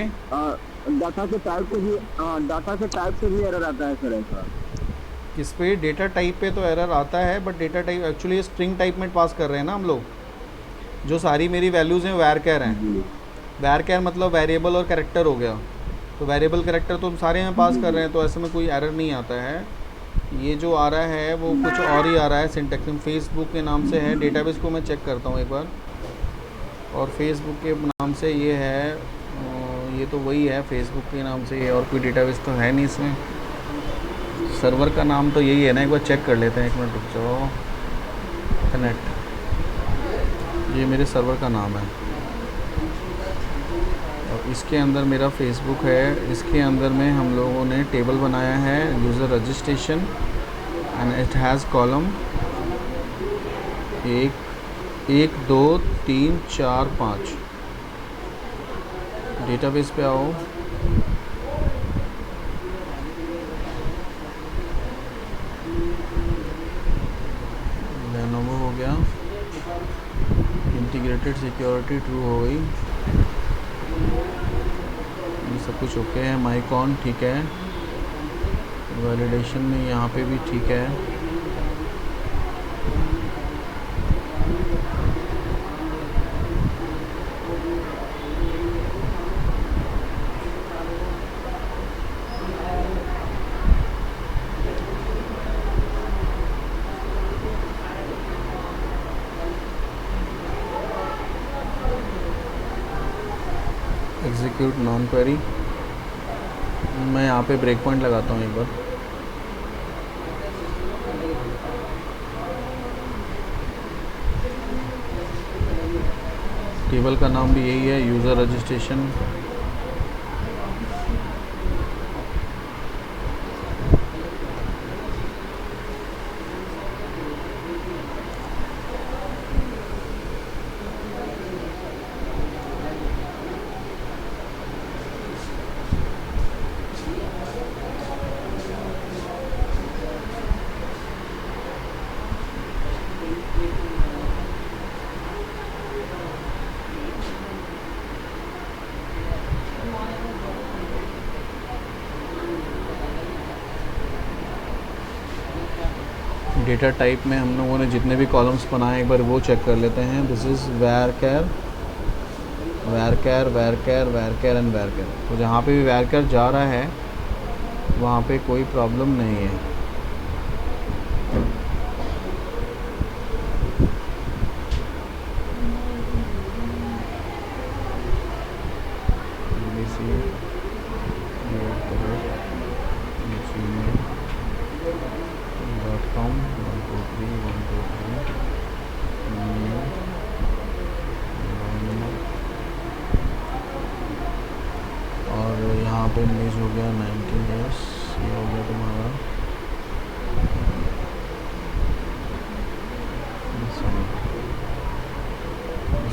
Speaker 3: डाटा के टाइप से भी डाटा के टाइप से भी एरर आता है सर ऐसा?
Speaker 1: किस पे? डेटा टाइप पे तो एरर आता है, but data type actually string type में पास कर रहे हैं ना हम लोग। जो सारी मेरी वैल्यूज़ हैं वैर कैर हैं।
Speaker 3: जी
Speaker 1: वैर कैर मतलब वेरिएबल और कैरेक्टर हो गया। तो वेरिएबल कैरेक्टर तो हम सारे में पास कर रहे हैं, तो ऐसे में कोई एरर नहीं आता है। ये जो आ रहा है वो कुछ और ही आ रहा है सिंटैक्स में। फेसबुक के नाम से है, डेटाबेस को मैं चेक करता हूँ एक बार। और फेसबुक के नाम से ये है, ये तो वही है फेसबुक के नाम से, ये और कोई डेटाबेस तो है नहीं इसमें। सर्वर का नाम तो यही है ना, एक बार चेक कर लेते हैं। एक मिनट रुक जाओ। कनेक्ट, ये मेरे सर्वर का नाम है और इसके अंदर मेरा फेसबुक है। इसके अंदर में हम लोगों ने टेबल बनाया है user registration and it has column 1 2 3 4 5। Database पे आओ। लेनोवो हो गया, इंटीग्रेटेड सिक्योरिटी ट्रू हो गई, ये सब कुछ ओके है। माइकॉन ठीक है, वैलिडेशन में यहाँ पे भी ठीक है। एग्जीक्यूट नॉन क्वेरी, मैं यहाँ पे ब्रेक पॉइंट लगाता हूँ एक बार। टेबल का नाम भी यही है, यूज़र रजिस्ट्रेशन। डेटा टाइप में हम लोगों ने जितने भी कॉलम्स बनाए एक बार वो चेक कर लेते हैं। दिस इज़ वैर कैर, वैर कैर, वैर कैर, वैर कैर एंड वैर कैर। तो जहाँ पे भी वैर कैर जा रहा है वहाँ पे कोई प्रॉब्लम नहीं है। gmail.com 10 डेज हो गया, 19 डेज ये हो गया तुम्हारा।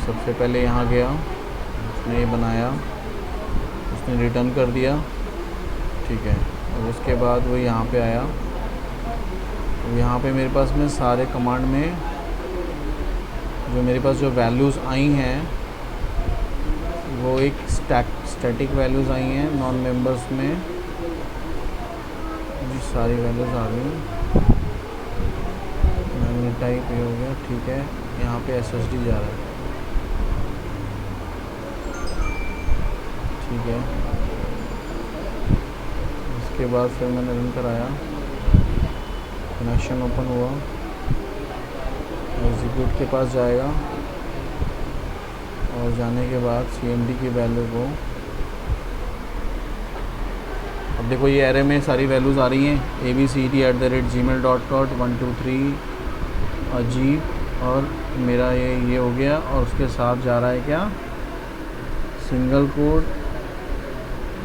Speaker 1: सबसे पहले यहाँ गया, उसने ये बनाया, उसने रिटर्न कर दिया, ठीक है। और उसके बाद वो यहाँ पे आया, तो यहाँ पे मेरे पास में सारे कमांड में जो मेरे पास जो वैल्यूज़ आई हैं वो एक स्टैटिक वैल्यूज़ आई हैं नॉन मेंबर्स में, जी सारी वैल्यूज़ आ गई। मैग्नेटाइप ये हो गया, ठीक है। यहाँ पे SSD जा रहा है, ठीक है। उसके बाद फिर मैंने रन कराया, कनेक्शन ओपन हुआ, एग्जीक्यूट के पास जाएगा और जाने के बाद CMD की वैल्यू को, अब देखो ये एरे में सारी वैल्यूज़ आ रही हैं, abcd@gmail.com 1 2 3 अजीब, और मेरा ये हो गया। और उसके साथ जा रहा है क्या, सिंगल कोड,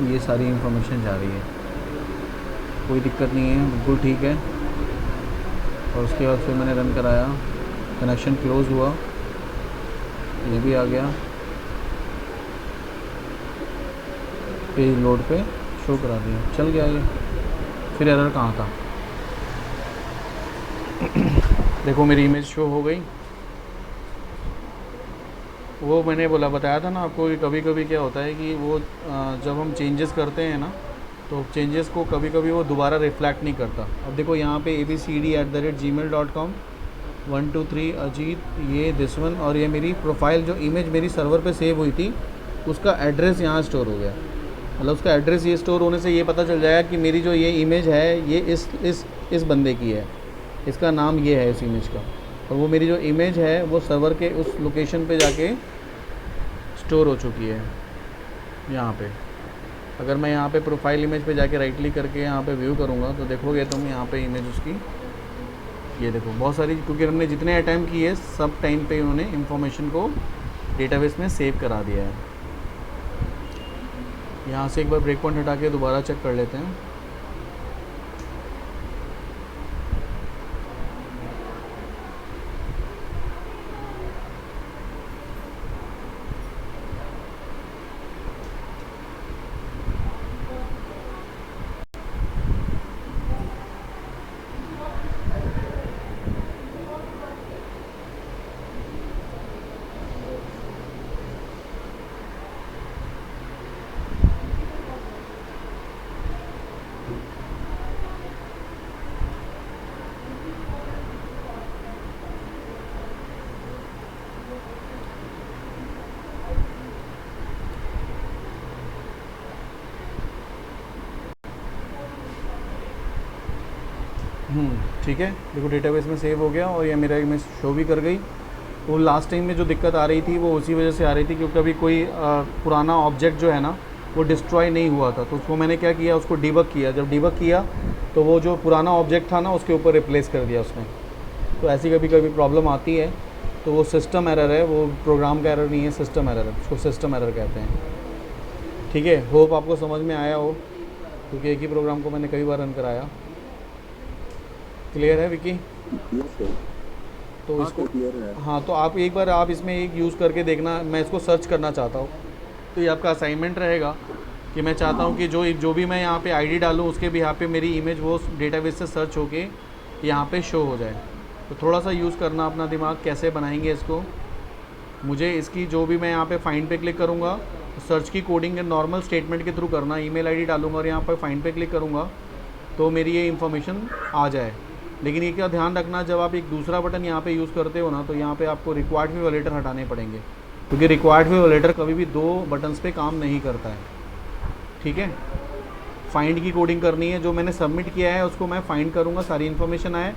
Speaker 1: ये सारी इंफॉर्मेशन जा रही है, कोई दिक्कत नहीं है, बिल्कुल ठीक है। और उसके बाद फिर मैंने रन कराया, कनेक्शन क्लोज़ हुआ, ये भी आ गया, पेज लोड पे शो करा दिया, चल गया ये। फिर एरर कहाँ था, देखो मेरी इमेज शो हो गई। वो मैंने बताया था ना आपको कि कभी कभी क्या होता है कि वो जब हम चेंजेस करते हैं ना, तो चेंजेस को कभी कभी वो दोबारा रिफ्लेक्ट नहीं करता। अब देखो यहाँ पे abcd@gmail.com 1 2 3 अजीत, ये दिस वन, और ये मेरी प्रोफाइल जो इमेज मेरी सर्वर पे सेव हुई थी उसका एड्रेस यहाँ स्टोर हो गया। मतलब उसका एड्रेस ये स्टोर होने से ये पता चल जाएगा कि मेरी जो ये इमेज है ये इस बंदे की है, इसका नाम ये है इस इमेज का, और वो मेरी जो इमेज है वो सर्वर के उस लोकेशन पे जाके स्टोर हो चुकी है। यहाँ पे अगर मैं यहाँ पे प्रोफाइल इमेज पे जाके राइट क्लिक करके यहाँ पे व्यू करूँगा तो देखोगे तुम यहाँ पे इमेज उसकी, ये देखो बहुत सारी, क्योंकि हमने जितने अटैम्प्ट किए सब टाइम पे उन्होंने इन्फॉर्मेशन को डेटाबेस में सेव करा दिया है। यहाँ से एक बार ब्रेक पॉइंट हटा के दोबारा चेक कर लेते हैं। ठीक है, देखो डेटाबेस में सेव हो गया और ये मेरा इमेज शो भी कर गई। वो लास्ट टाइम में जो दिक्कत आ रही थी वो उसी वजह से आ रही थी क्योंकि अभी कोई पुराना ऑब्जेक्ट जो है ना वो डिस्ट्रॉय नहीं हुआ था, तो उसको मैंने क्या किया, उसको डिबग किया। जब डिबग किया तो वो जो पुराना ऑब्जेक्ट था ना उसके ऊपर रिप्लेस कर दिया उसने। तो ऐसी कभी कभी प्रॉब्लम आती है, तो वो सिस्टम एरर है, वो प्रोग्राम का एरर नहीं है, सिस्टम एरर है, उसको सिस्टम एरर कहते हैं। ठीक है, होप आपको समझ में आया हो, क्योंकि एक ही प्रोग्राम को मैंने कई बार रन कराया। क्लियर है विकी? तो इसको हाँ, तो आप एक बार आप इसमें एक यूज़ करके देखना। मैं इसको सर्च करना चाहता हूँ, तो ये आपका असाइनमेंट रहेगा कि मैं चाहता हूँ कि जो भी मैं यहाँ पे आईडी डालूँ उसके भी यहाँ पे मेरी इमेज वो डेटाबेस से सर्च होके यहाँ पे शो हो जाए। तो थोड़ा सा यूज़ करना अपना दिमाग, कैसे बनाएंगे इसको। मुझे इसकी जो भी मैं यहाँ पे फाइंड पे क्लिक करूँगा, सर्च की कोडिंग नॉर्मल स्टेटमेंट के थ्रू करना। ईमेल आईडी डालूँगा और यहाँ पर फाइंड पे क्लिक करूँगा तो मेरी ये इन्फॉर्मेशन आ जाए। लेकिन ये क्या ध्यान रखना, जब आप एक दूसरा बटन यहाँ पे यूज़ करते हो ना, तो यहाँ पे आपको रिक्वायर्ड व्यू वैलिडेटर हटाने पड़ेंगे, क्योंकि रिक्वायर्ड व्यू वैलिडेटर कभी भी 2 बटन्स पे काम नहीं करता है। ठीक है, फाइंड की कोडिंग करनी है। जो मैंने सबमिट किया है उसको मैं फाइंड करूँगा, सारी इन्फॉर्मेशन आए।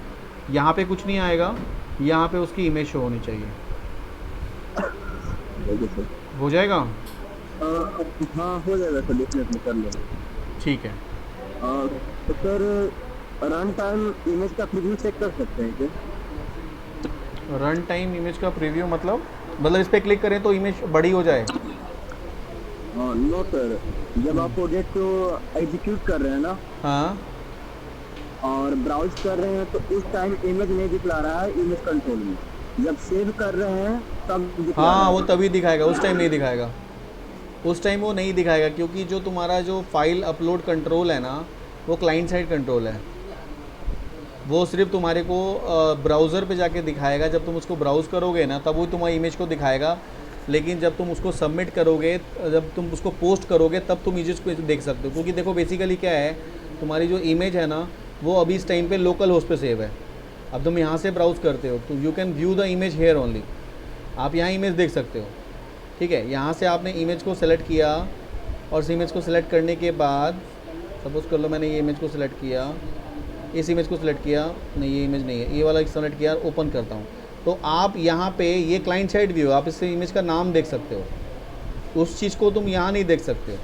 Speaker 1: यहाँ पे कुछ नहीं आएगा, यहाँ पे उसकी इमेज शो होनी चाहिए। हो जाएगा?
Speaker 3: हाँ हो जाएगा सर, डेफिनेटली कर लेंगे।
Speaker 2: ठीक है।
Speaker 3: तो सर रन टाइम इमेज का प्रीव्यू चेक कर सकते हैं क्या?
Speaker 1: रन टाइम इमेज का प्रीव्यू मतलब इस पर क्लिक करें तो इमेज बड़ी हो जाए?
Speaker 3: हाँ नो सर, जब आप प्रोजेक्ट को एग्जीक्यूट कर रहे हैं ना
Speaker 1: हाँ
Speaker 3: और ब्राउज कर रहे हैं तो उस टाइम इमेज नहीं दिखला रहा है इमेज कंट्रोल में। जब सेव कर रहे हैं तब दिखला रहा
Speaker 1: हाँ,
Speaker 3: है।
Speaker 1: वो तभी दिखाएगा, उस टाइम नहीं दिखाएगा। उस टाइम वो नहीं दिखाएगा क्योंकि जो तुम्हारा जो फाइल अपलोड कंट्रोल है ना, वो क्लाइंट साइड कंट्रोल है। वो सिर्फ तुम्हारे को ब्राउज़र पे जाके दिखाएगा। जब तुम उसको ब्राउज़ करोगे ना तब वो तुम्हारी इमेज को दिखाएगा, लेकिन जब तुम उसको सबमिट करोगे, जब तुम उसको पोस्ट करोगे तब तुम इमेज को देख सकते हो। क्योंकि देखो बेसिकली क्या है, तुम्हारी जो इमेज है ना वो अभी इस टाइम पे लोकल होस्ट पे सेव है। अब तुम यहाँ से ब्राउज़ करते हो तो you can view the image here only. आप यहाँ इमेज देख सकते हो, ठीक है। यहाँ से आपने इमेज को सेलेक्ट किया और इस इमेज को सेलेक्ट करने के बाद सपोज़ कर लो मैंने ये इमेज को सेलेक्ट किया, इस इमेज को सेलेक्ट किया, नहीं ये इमेज नहीं है, ये वाला सेलेक्ट किया, ओपन करता हूँ तो आप यहाँ पे ये क्लाइंट साइड व्यू, आप इस इमेज का नाम देख सकते हो। उस चीज़ को तुम यहाँ नहीं देख सकते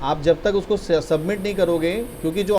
Speaker 1: आप जब तक उसको सबमिट नहीं करोगे, क्योंकि जो